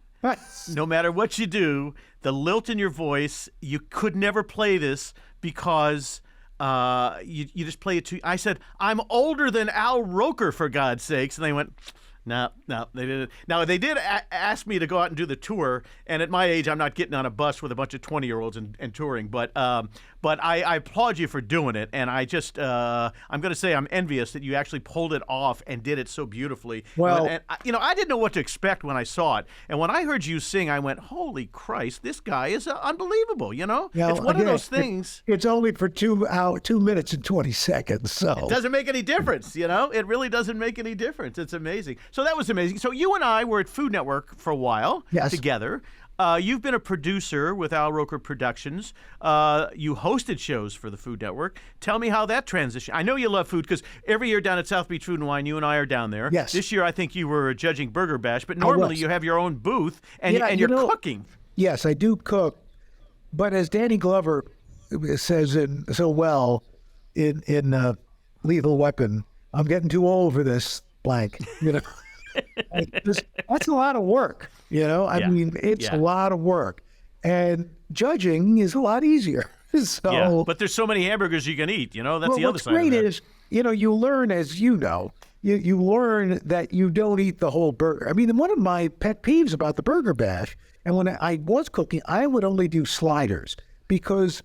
No matter what you do, the lilt in your voice, you could never play this because you just play it too. I said, I'm older than Al Roker, for God's sakes. And they went, no, they didn't. Now, they did ask me to go out and do the tour, and at my age, I'm not getting on a bus with a bunch of 20-year-olds and touring, but I applaud you for doing it, and I just, I'm going to say I'm envious that you actually pulled it off and did it so beautifully.
Well,
and I didn't know what to expect when I saw it, and when I heard you sing, I went, holy Christ, this guy is unbelievable,
Yeah,
it's one of those things.
It's only for 2 minutes and 20 seconds, so.
It doesn't make any difference, It really doesn't make any difference. It's amazing. So that was amazing. So you and I were at Food Network for a while together. You've been a producer with Al Roker Productions. You hosted shows for the Food Network. Tell me how that transition. I know you love food because every year down at South Beach Food and Wine, you and I are down there.
Yes.
This year, I think you were judging Burger Bash, but normally you have your own booth and you're cooking.
Yes, I do cook. But as Danny Glover says so well in Lethal Weapon, I'm getting too old for this blank, That's a lot of work, I mean, it's a lot of work. And judging is a lot easier. So,
but there's so many hamburgers you can eat, that's the other side of it.
What's great is, you learn, as you learn that you don't eat the whole burger. I mean, one of my pet peeves about the Burger Bash, and when I was cooking, I would only do sliders because,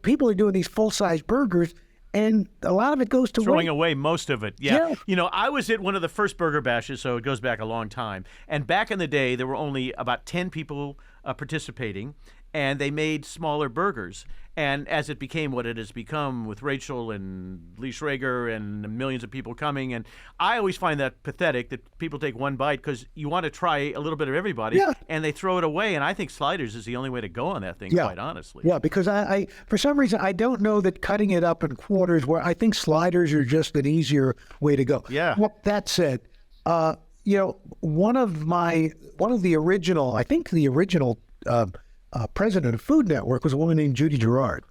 people are doing these full-size burgers, and a lot of it goes to
throwing away most of it. Yeah. I was at one of the first Burger Bashes, so it goes back a long time. And back in the day, there were only about 10 people participating, and they made smaller burgers. And as it became what it has become with Rachel and Lee Schrager and millions of people coming, and I always find that pathetic that people take one bite because you want to try a little bit of everybody, and they throw it away. And I think sliders is the only way to go on that thing, quite honestly.
Yeah, because I for some reason, I don't know that cutting it up in quarters, where I think sliders are just an easier way to go.
Yeah.
Well, that said, one of the original president of Food Network was a woman named Judy Gerard.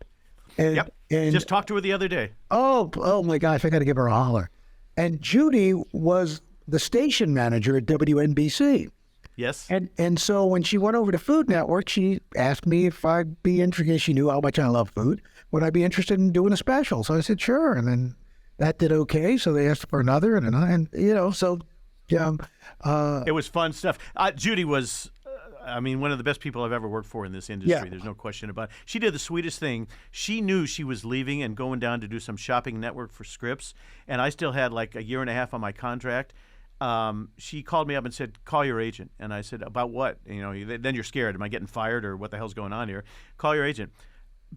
And
just talked to her the other day.
Oh my gosh, I got to give her a holler. And Judy was the station manager at WNBC.
Yes.
And so when she went over to Food Network, she asked me if I'd be interested. She knew how much I love food. Would I be interested in doing a special? So I said, sure. And then that did okay. So they asked for another, and so Yeah.
It was fun stuff. Judy was, one of the best people I've ever worked for in this industry.
Yeah.
There's no question about it. She did the sweetest thing. She knew she was leaving and going down to do some shopping network for scripts, and I still had like a year and a half on my contract. She called me up and said, "Call your agent." And I said, "About what?" Then you're scared. Am I getting fired or what the hell's going on here? Call your agent.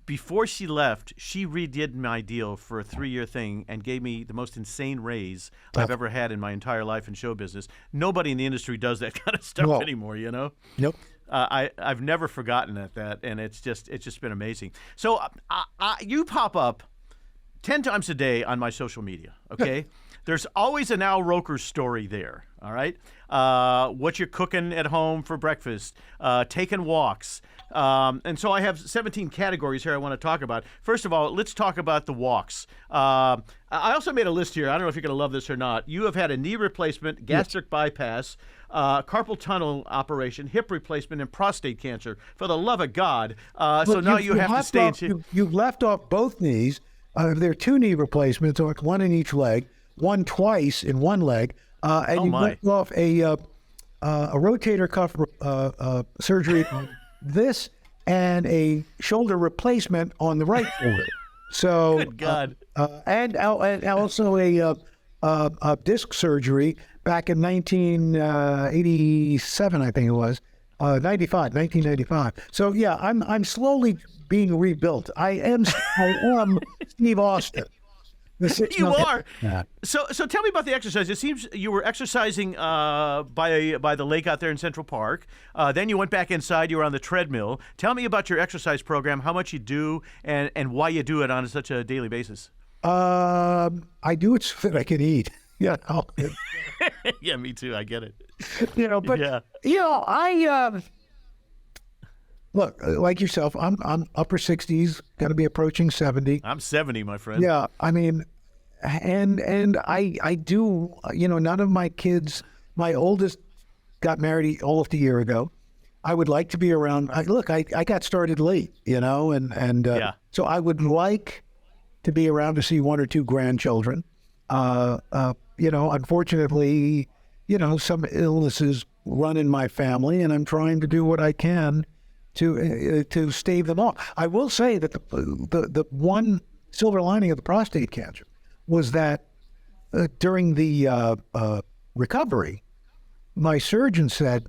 Before she left, she redid my deal for a 3-year thing and gave me the most insane raise I've ever had in my entire life in show business. Nobody in the industry does that kind of stuff anymore,
Nope.
I've never forgotten that, and it's just been amazing. So you pop up 10 times a day on my social media, okay? There's always an Al Roker story there, all right? What you're cooking at home for breakfast, taking walks. And so I have 17 categories here I want to talk about. First of all, let's talk about the walks. I also made a list here. I don't know if you're going to love this or not. You have had a knee replacement, gastric bypass, carpal tunnel operation, hip replacement, and prostate cancer. For the love of God. So now you have to stay in...
You've left off both knees. There are 2 knee replacements, one in each leg, one twice in one leg. And you left off a rotator cuff surgery on this and a shoulder replacement on the right shoulder. So,
good God.
And also a disc surgery back in 1987, I think it was, 1995. So yeah, I'm slowly being rebuilt. I am Steve Austin.
You are. Yeah. So tell me about the exercise. It seems you were exercising by the lake out there in Central Park. Then you went back inside. You were on the treadmill. Tell me about your exercise program, how much you do, and why you do it on such a daily basis.
I do it so that I can eat. Yeah.
Yeah, me too. I get it.
I look, like yourself, I'm upper 60s, going to be approaching 70.
I'm 70, my friend.
Yeah, and I do, none of my kids, my oldest got married almost a year ago. I would like to be around. I got started late, so I would like to be around to see 1 or 2 grandchildren. Unfortunately, some illnesses run in my family, and I'm trying to do what I can to stave them off. I will say that the one silver lining of the prostate cancer was that during the recovery, my surgeon said,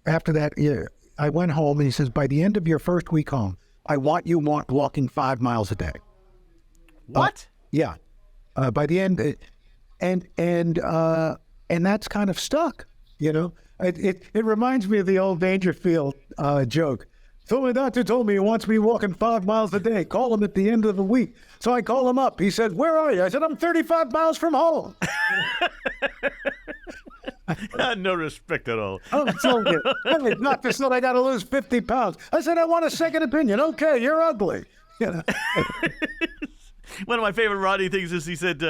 after that year, I went home and he says, by the end of your first week home, I want you walking 5 miles a day.
What?
Yeah. By the end, and that's kind of stuck, It reminds me of the old Dangerfield joke. So my doctor told me he wants me walking 5 miles a day. Call him at the end of the week. So I call him up. He said, "Where are you?" I said, "I'm 35 miles from home."
No respect at all.
Oh, so good. Hey, doctor said I got to lose 50 pounds. I said, "I want a second opinion." "Okay, you're ugly."
One of my favorite Rodney things is he said,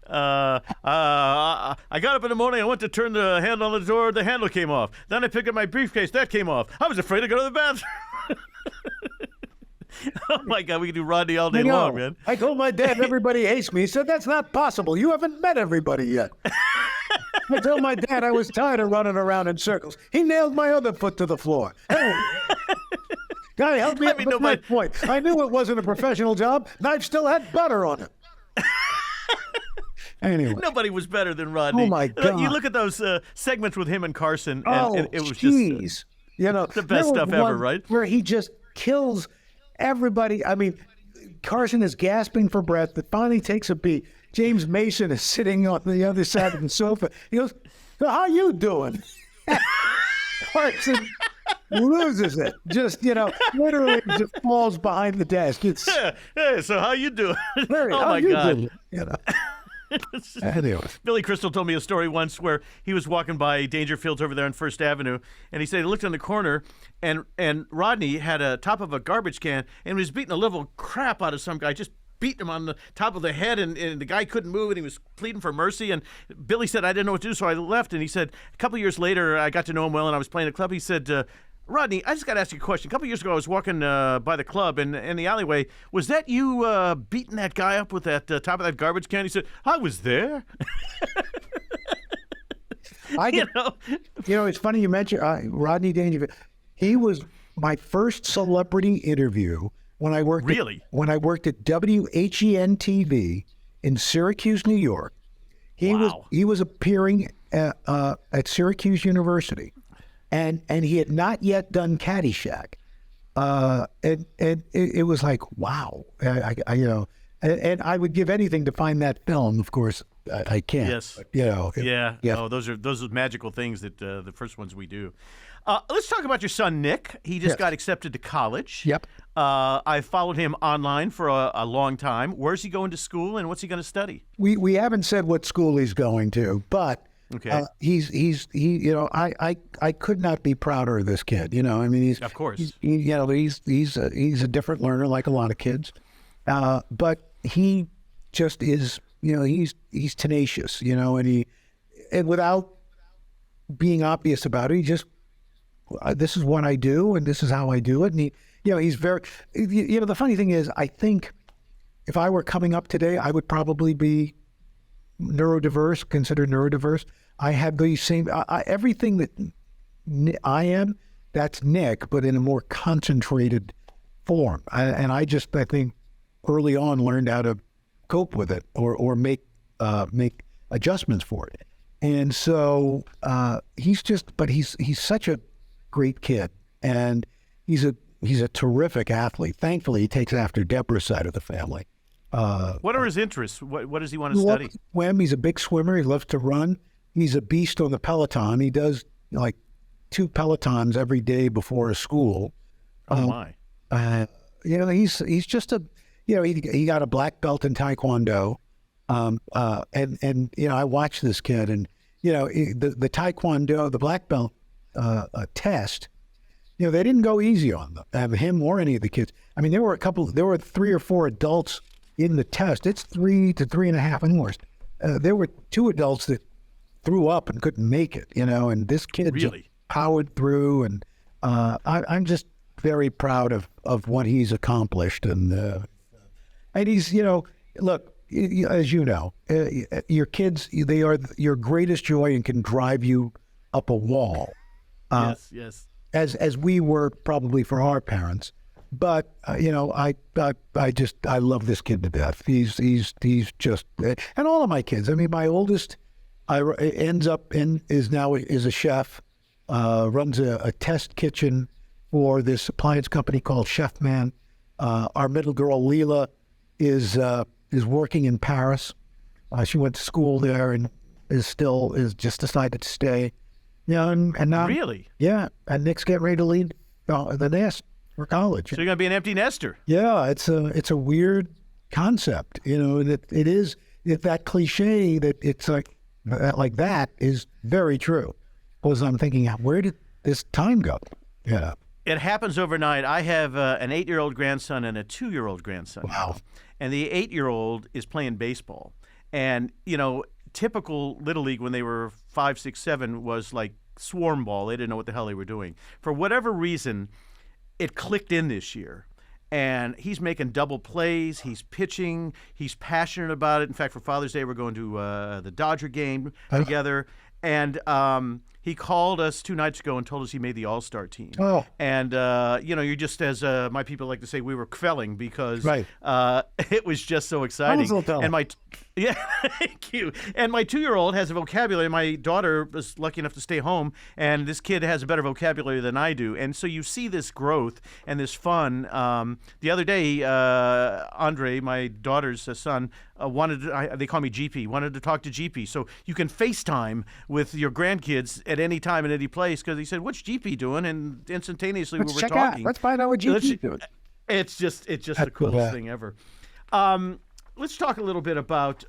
I got up in the morning, I went to turn the handle on the door, the handle came off. Then I picked up my briefcase, that came off. I was afraid to go to the bathroom. Oh my God, we can do Rodney all day long, man.
I told my dad everybody hates me. He said, "That's not possible. You haven't met everybody yet." I told my dad I was tired of running around in circles. He nailed my other foot to the floor. Hey. Guy, help me up with my point. I knew it wasn't a professional job. Knife still had butter on it. Anyway.
Nobody was better than Rodney.
Oh, my God.
You look at those segments with him and Carson, and it was
just
the best stuff ever, right?
Where he just kills everybody. I mean, Carson is gasping for breath, but finally takes a beat. James Mason is sitting on the other side of the sofa. He goes, "So how you doing?" Carson loses it. Just, literally just falls behind the desk. It's,
hey, so how you doing?
Larry,
oh,
how
my
you
God.
doing? Anyway.
Billy Crystal told me a story once where he was walking by Dangerfields over there on First Avenue, and he said he looked in the corner, and Rodney had a top of a garbage can and was beating a little crap out of some guy, just beating him on the top of the head, and the guy couldn't move, and he was pleading for mercy. And Billy said, "I didn't know what to do, so I left." And he said, a couple of years later, I got to know him well, and I was playing a club. He said, "Rodney, I just got to ask you a question. A couple of years ago, I was walking by the club and in the alleyway. Was that you beating that guy up with that top of that garbage can?" He said, "I was there."
I
you
get,
know?
it's funny you mentioned Rodney Dangerfield. He was my first celebrity interview when I worked
Really?
when I worked at WHEN TV in Syracuse, New York. He was appearing at Syracuse University, and he had not yet done Caddyshack. And it was like, wow, and I would give anything to find that film. Of course, I can't.
Yes.
But,
Yeah.
Yeah.
Oh, those are magical things that the first ones we do. Let's talk about your son, Nick. He just got accepted to college.
Yep.
I followed him online for a long time. Where's he going to school, and what's he going to study?
We haven't said what school he's going to, but
Okay.
I could not be prouder of this kid. I mean, he's
Of course.
he's a different learner like a lot of kids, but he just is. He's tenacious. And without being obvious about it, he just this is what I do and this is how I do it. And he's very. The funny thing is, I think if I were coming up today, I would probably be considered neurodiverse. I have these same, everything that I am, that's Nick, but in a more concentrated form. I think early on learned how to cope with it or make adjustments for it. And so he's such a great kid, and he's a terrific athlete. Thankfully, he takes after Deborah's side of the family.
What are his interests? What does he want to study?
Swim. He's a big swimmer. He loves to run. He's a beast on the Peloton. He does like 2 Pelotons every day before school.
Oh my!
He's just a he got a black belt in Taekwondo, and I watched this kid, and the Taekwondo, the black belt test. They didn't go easy on him or any of the kids. I mean, there were 3 or 4 adults in the test. It's 3 to 3.5 hours. There were 2 adults that threw up and couldn't make it, and this kid
really
just powered through. And I'm just very proud of what he's accomplished. And he's, look, as you know, your kids, they are your greatest joy and can drive you up a wall.
Yes.
As we were probably for our parents. But I love this kid to death. He's just, and all of my kids. I mean, my oldest is a chef, runs a test kitchen for this appliance company called Chef Man. Our middle girl Leela is working in Paris. She went to school there and is just decided to stay. And now
really,
and Nick's getting ready to leave the nest for college.
So you're gonna be an empty nester.
Yeah, it's a weird concept, and it is that cliche that it's like that is very true. Because I'm thinking, where did this time go? Yeah,
it happens overnight. I have an 8-year-old grandson and a 2-year-old grandson.
Wow.
And the 8-year-old is playing baseball, and typical Little League when they were 5, 6, 7 was like swarm ball. They didn't know what the hell they were doing. For whatever reason, it clicked in this year. And he's making double plays. He's pitching. He's passionate about it. In fact, for Father's Day, we're going to the Dodger game together. And he called us 2 nights ago and told us he made the All-Star team.
Oh.
And, you're just, as my people like to say, we were kvelling because
right.
It was just so exciting. And thank you. And my 2-year-old has a vocabulary. My daughter was lucky enough to stay home, and this kid has a better vocabulary than I do. And so you see this growth and this fun. The other day, Andre, my daughter's son, they call me GP, wanted to talk to GP. So you can FaceTime with your grandkids at any time and any place, because he said, "What's GP doing?" And instantaneously we were talking.
Let's find out what GP's doing.
It's just the coolest thing ever. Let's talk a little bit about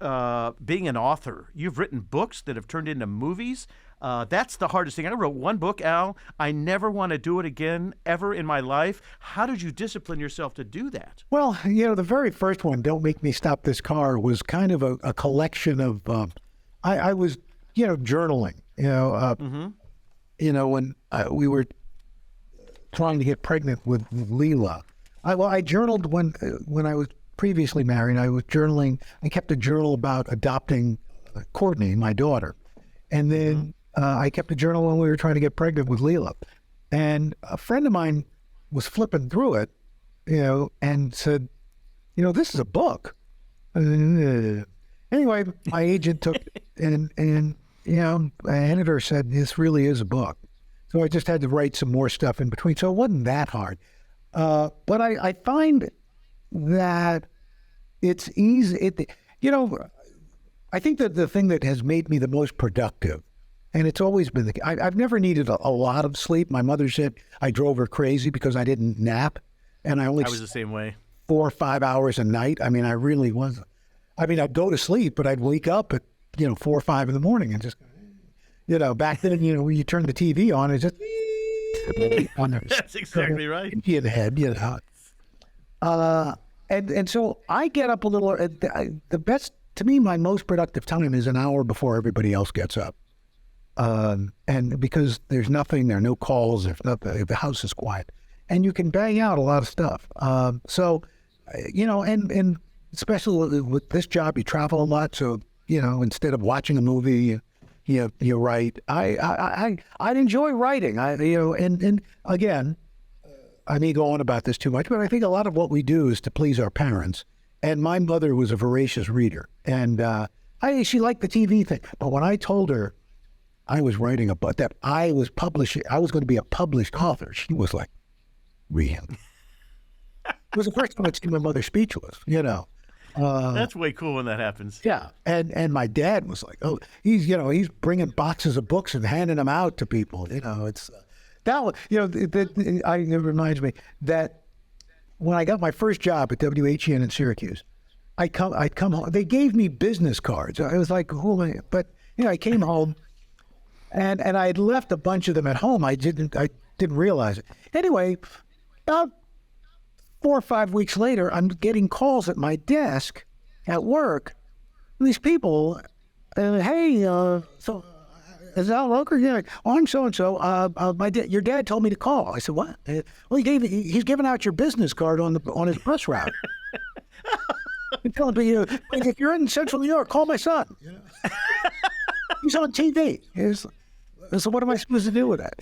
being an author. You've written books that have turned into movies. That's the hardest thing. I wrote 1 book, Al. I never want to do it again, ever in my life. How did you discipline yourself to do that?
Well, the very first one, Don't Make Me Stop This Car, was kind of a collection of, I was, journaling, when we were trying to get pregnant with Leela. I journaled when I was previously married. I was journaling. I kept a journal about adopting Courtney, my daughter. And then I kept a journal when we were trying to get pregnant with Leela. And a friend of mine was flipping through it, and said, this is a book. Anyway, my agent took and my editor said, this really is a book. So I just had to write some more stuff in between. So it wasn't that hard. But I find that it's easy. I think that the thing that has made me the most productive, and it's always been I've never needed a lot of sleep. My mother said I drove her crazy because I didn't nap, and I was
the same way.
4 or 5 hours a night. I mean, I really was. I mean, I'd go to sleep, but I'd wake up at 4 or 5 in the morning and just, back then, when you turn the TV on, it's just on there.
That's exactly right.
In the head, and so I get up a little. The best to me, my most productive time is an hour before everybody else gets up. And because there are no calls, if the house is quiet, and you can bang out a lot of stuff. And especially with this job, you travel a lot. So, instead of watching a movie, you write. I enjoy writing. And again, I may go on about this too much, but I think a lot of what we do is to please our parents. And my mother was a voracious reader, and she liked the TV thing. But when I told her I was writing a book, that I was going to be a published author, she was like, really? It was the first time I'd seen my mother speechless,
That's way cool when that happens.
Yeah. And my dad was like, oh, he's bringing boxes of books and handing them out to people. It's it reminds me that when I got my first job at WHEN in Syracuse, I'd come home. They gave me business cards. I was like, who am I? But, I came home and I had left a bunch of them at home. I didn't realize it. Anyway, about 4 or 5 weeks later, I'm getting calls at my desk at work. These people, hey, so is that Roker? Yeah. Oh, I'm so-and-so. Your dad told me to call. I said, what? Well, he's giving out your business card on his bus route. He's telling me, if you're in Central New York, call my son. He's on TV. So what am I supposed to do with that?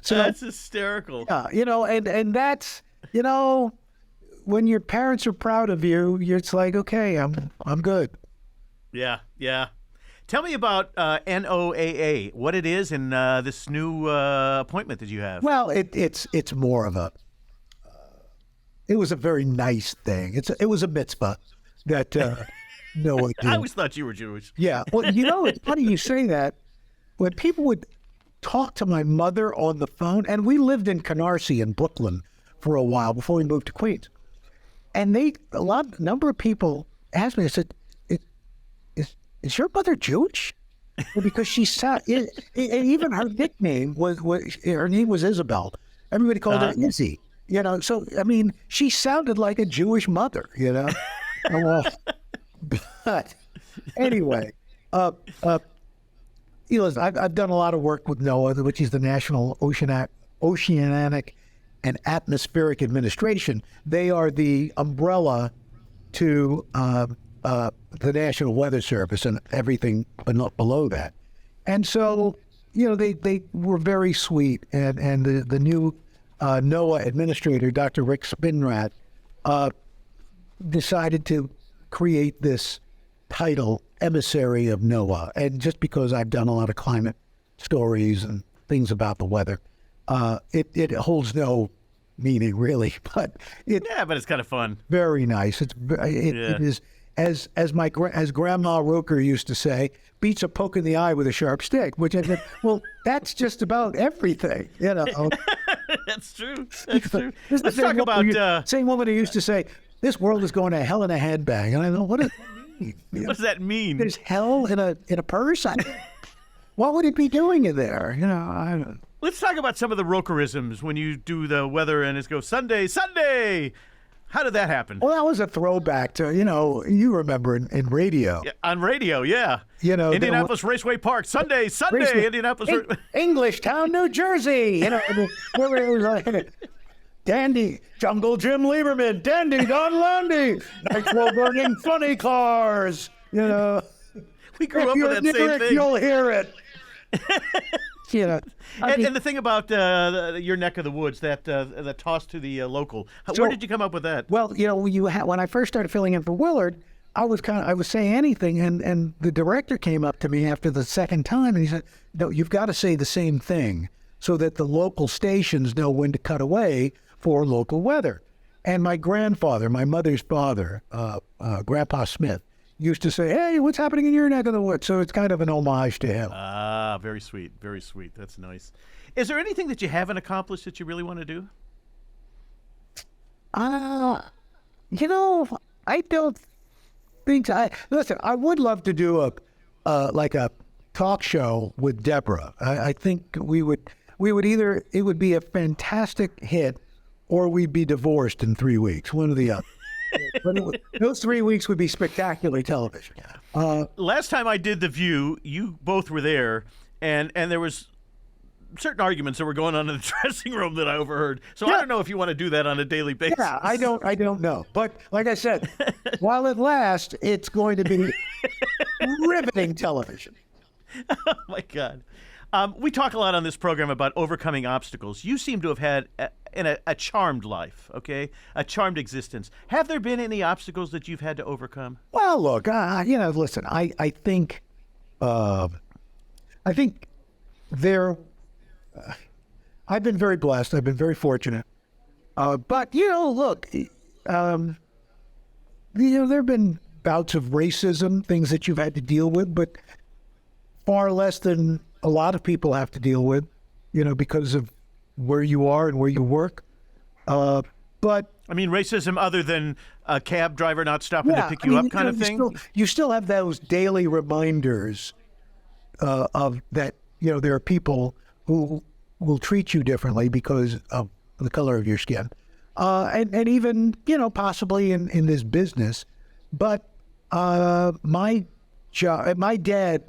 So
that's hysterical.
Yeah, and that's, when your parents are proud of you, it's like, okay, I'm good.
Yeah. Tell me about NOAA, what it is, and this new appointment that you have.
Well, it's more of a. It was a very nice thing. It was a mitzvah that Noah did.
I always thought you were Jewish.
Yeah. Well, it's funny you say that. When people would talk to my mother on the phone, and we lived in Canarsie in Brooklyn for a while before we moved to Queens, and number of people asked me, I said, is your mother Jewish? Well, because she sound, even her nickname her name was Isabel. Everybody called her Izzy. So I mean, she sounded like a Jewish mother. Well, but anyway, listen, I've done a lot of work with NOAA, which is the National Oceanic and Atmospheric Administration. They are the umbrella to the National Weather Service and everything below that. And so, they were very sweet. And the new NOAA administrator, Dr. Rick Spinrad, decided to create this title, Emissary of NOAA. And just because I've done a lot of climate stories and things about the weather, it holds no meaning really, but
it's kind of fun.
Very nice. It is. As Grandma Roker used to say, beats a poke in the eye with a sharp stick, which I said, well, that's just about everything,
That's true. Let's
talk
about...
same woman who used to say, this world is going to hell in a handbag. And I know, what does that mean?
What does that mean?
There's hell in a purse? What would it be doing in there? I don't.
Let's talk about some of the Rokerisms when you do the weather and it goes Sunday. How did that happen?
Well, that was a throwback to, you remember in radio.
Yeah, on radio, yeah. Indianapolis Raceway Park, Sunday, Indianapolis.
Englishtown, New Jersey. Where it was like, Dandy, Jungle Jim Lieberman, Dandy Don Landy, nitro burning funny cars.
We grew up with that same thing.
You'll hear it. You know,
And the thing about your neck of the woods, that toss to the local, where did you come up with that?
well, you know, when I first started filling in for Willard, I was saying anything, and the director came up to me after the second time, and he said, "No, you've got to say the same thing so that the local stations know when to cut away for local weather." And my grandfather, my mother's father, Grandpa Smith, used to say, "Hey, what's happening in your neck of the woods?" So it's kind of an homage to him.
Ah, very sweet, very sweet. That's nice. Is there anything that you haven't accomplished that you really want to do?
You know, I don't think so. Listen, I would love to do a talk show with Deborah. I think we would either, it would be a fantastic hit, or we'd be divorced in 3 weeks, one or the other. But those 3 weeks would be spectacular television.
Last time I did The View, you both were there, and there was certain arguments that were going on in the dressing room that I overheard. So I don't know if you want to do that on a daily basis.
Yeah, I don't know. But like I said, while it lasts, it's going to be riveting television.
Oh, my God. We talk a lot on this program about overcoming obstacles. You seem to have had a charmed life, okay? A charmed existence. Have there been any obstacles that you've had to overcome?
Well, look, listen, I think there. I've been very blessed. I've been very fortunate. But look, there have been bouts of racism, things that you've had to deal with, but far less than a lot of people have to deal with, because of where you are and where you work. But
I mean, racism other than a cab driver not stopping to pick you up kind of thing?
You still have those daily reminders of that, there are people who will treat you differently because of the color of your skin. And even, possibly in this business. But my dad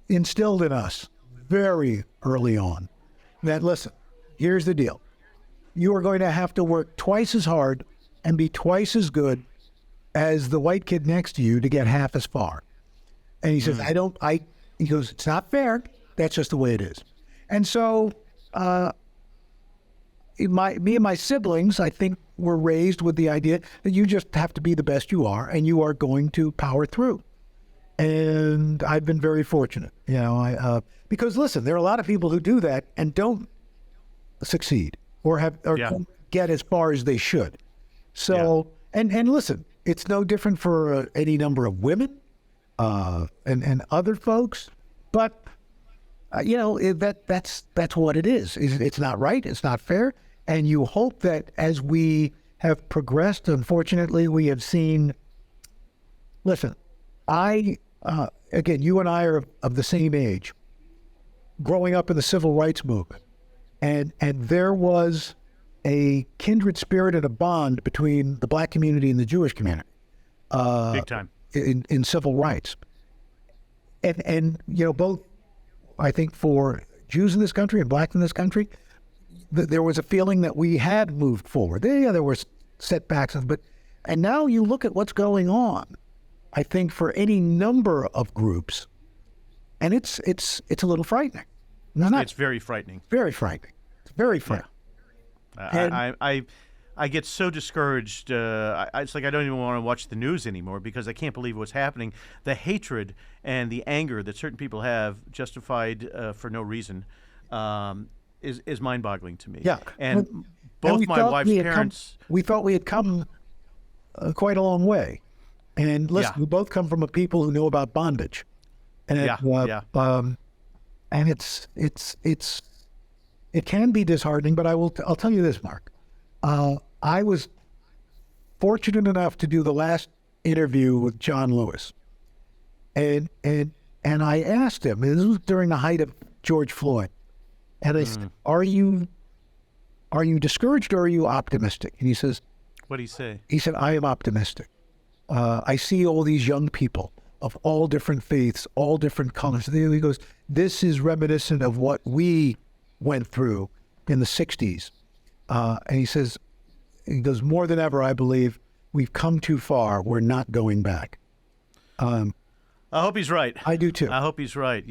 instilled in us very early on that, listen, here's the deal. You are going to have to work twice as hard and be twice as good as the white kid next to you to get half as far. And he says, he goes, it's not fair. That's just the way it is. And so me and my siblings, I think, were raised with the idea that you just have to be the best you are, and you are going to power through. And I've been very fortunate, because listen, there are a lot of people who do that and don't succeed or don't get as far as they should. So, and listen, it's no different for any number of women and other folks, but that's what it is. It's not right. It's not fair. And you hope that as we have progressed, unfortunately, we have seen. Listen, again, you and I are of the same age, growing up in the civil rights movement, and there was a kindred spirit and a bond between the black community and the Jewish community.
Big time.
In civil rights. And both, I think, for Jews in this country and blacks in this country, there was a feeling that we had moved forward. There were setbacks, and now you look at what's going on, I think, for any number of groups, and it's a little frightening.
It's very frightening.
Very frightening. It's very frightening.
Yeah. I get so discouraged. It's like I don't even want to watch the news anymore because I can't believe what's happening. The hatred and the anger that certain people have, justified for no reason, is mind-boggling to me.
Yeah.
And both my wife's parents.
We thought we had come quite a long way. And listen, we both come from a people who know about bondage. And and it can be disheartening, but I'll tell you this, Mark. I was fortunate enough to do the last interview with John Lewis, and I asked him. This was during the height of George Floyd, and I said, "Are you discouraged or are you optimistic?" And he says,
"What did he say?"
He said, "I am optimistic. I see all these young people of all different faiths, all different colors." He goes, "This is reminiscent of what we went through in the '60s." And he goes, "More than ever, I believe we've come too far. We're not going back."
I hope he's right.
I do too.
I hope he's right,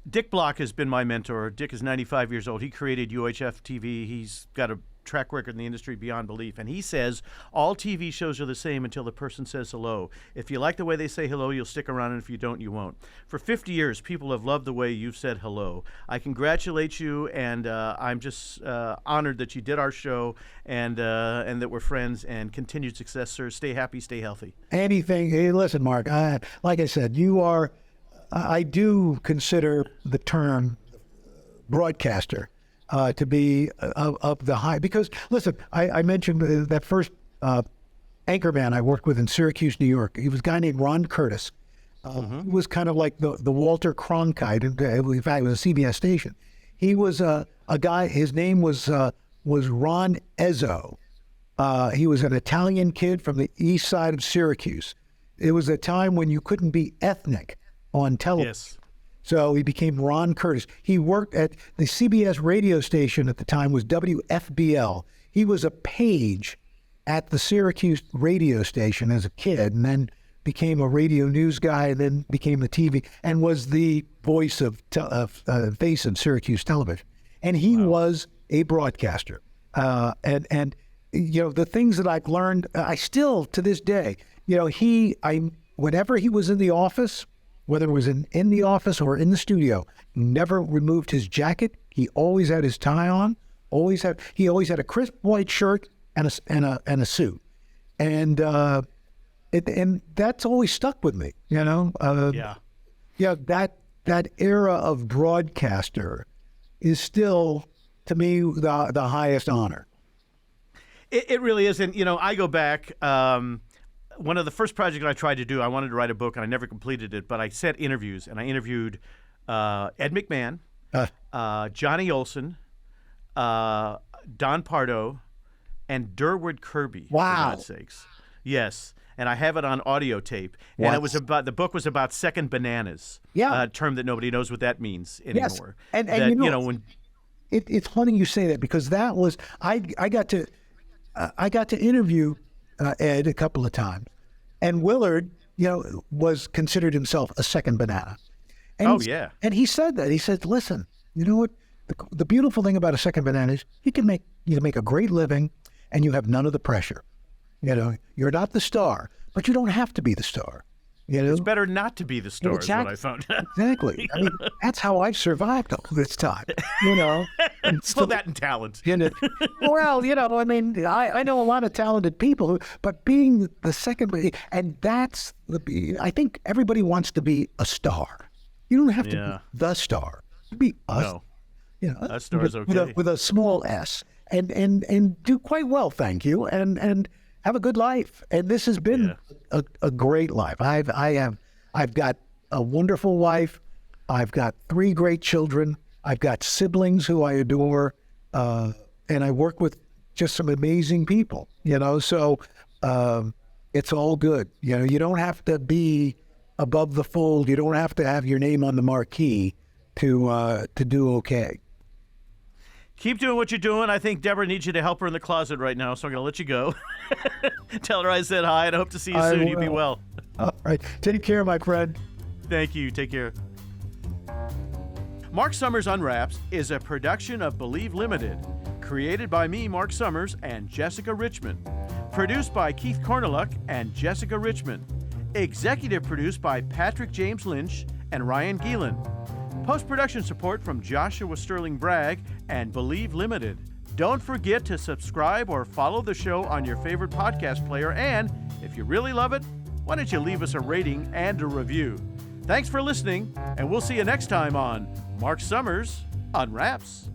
Dick Block has been my mentor. Dick is 95 years old. He created UHF TV. He's got a track record in the industry beyond belief. And he says all TV shows are the same until the person says hello. If you like the way they say hello, you'll stick around, and if you don't, you won't. For 50 years, people have loved the way you've said hello. I congratulate you, and I'm just honored that you did our show and that we're friends, and continued success, sir. Stay happy, stay healthy.
Anything. Hey, listen, Mark, like I said, I do consider the term broadcaster to be of the high, because listen, I mentioned that first anchorman I worked with in Syracuse, New York. He was a guy named Ron Curtis. He was kind of like the Walter Cronkite. In fact, it was a CBS station. He was a guy. His name was Ron Ezzo. He was an Italian kid from the east side of Syracuse. It was a time when you couldn't be ethnic on television.
Yes.
So he became Ron Curtis. He worked at the CBS radio station at the time was WFBL. He was a page at the Syracuse radio station as a kid, and then became a radio news guy, and then became the TV, and was the voice of face of Syracuse television. And he was a broadcaster. And the things that I've learned, I still to this day, whenever he was in the office, whether it was in the office or in the studio, never removed his jacket. He always had his tie on. He always had a crisp white shirt and a suit, and that's always stuck with me. That era of broadcaster is still, to me, the highest honor.
It really is, and I go back. One of the first projects I tried to do, I wanted to write a book, and I never completed it, but I set interviews, and I interviewed Ed McMahon, Johnny Olson, Don Pardo, and Durward Kirby.
Wow.
For God's sakes. Yes. And I have it on audio tape. And the book was about second bananas.
Yeah.
A term that nobody knows what that means anymore.
Yes. And it's funny you say that, because that was, I got to interview Ed a couple of times, and Willard, was considered himself a second banana. And and he said that. He said, "Listen, you know what? The beautiful thing about a second banana is you can make a great living, and you have none of the pressure. You're not the star, but you don't have to be the star.
It's better not to be the star, is what I found.
Exactly. I mean, that's how I've survived all this time. And
still that and talent.
Well, I know a lot of talented people, but being the second, and that's I think everybody wants to be a star. You don't have to be the star. Be us.
No. A star is okay.
With a small s, and do quite well, thank you, and have a good life. And this has been a great life. I've got a wonderful wife. I've got 3 great children. I've got siblings who I adore, and I work with just some amazing people. So it's all good. You don't have to be above the fold. You don't have to have your name on the marquee to do okay.
Keep doing what you're doing. I think Deborah needs you to help her in the closet right now, so I'm going to let you go. Tell her I said hi, and I hope to see you soon. You be well.
All right. Take care, my friend.
Thank you. Take care. Marc Summers Unwraps is a production of Believe Limited, created by me, Marc Summers, and Jessica Richmond. Produced by Keith Corneluck and Jessica Richmond. Executive produced by Patrick James Lynch and Ryan Geelan. Post-production support from Joshua Sterling Bragg and Believe Limited. Don't forget to subscribe or follow the show on your favorite podcast player, and if you really love it, why don't you leave us a rating and a review? Thanks for listening, and we'll see you next time on Marc Summers Unwraps.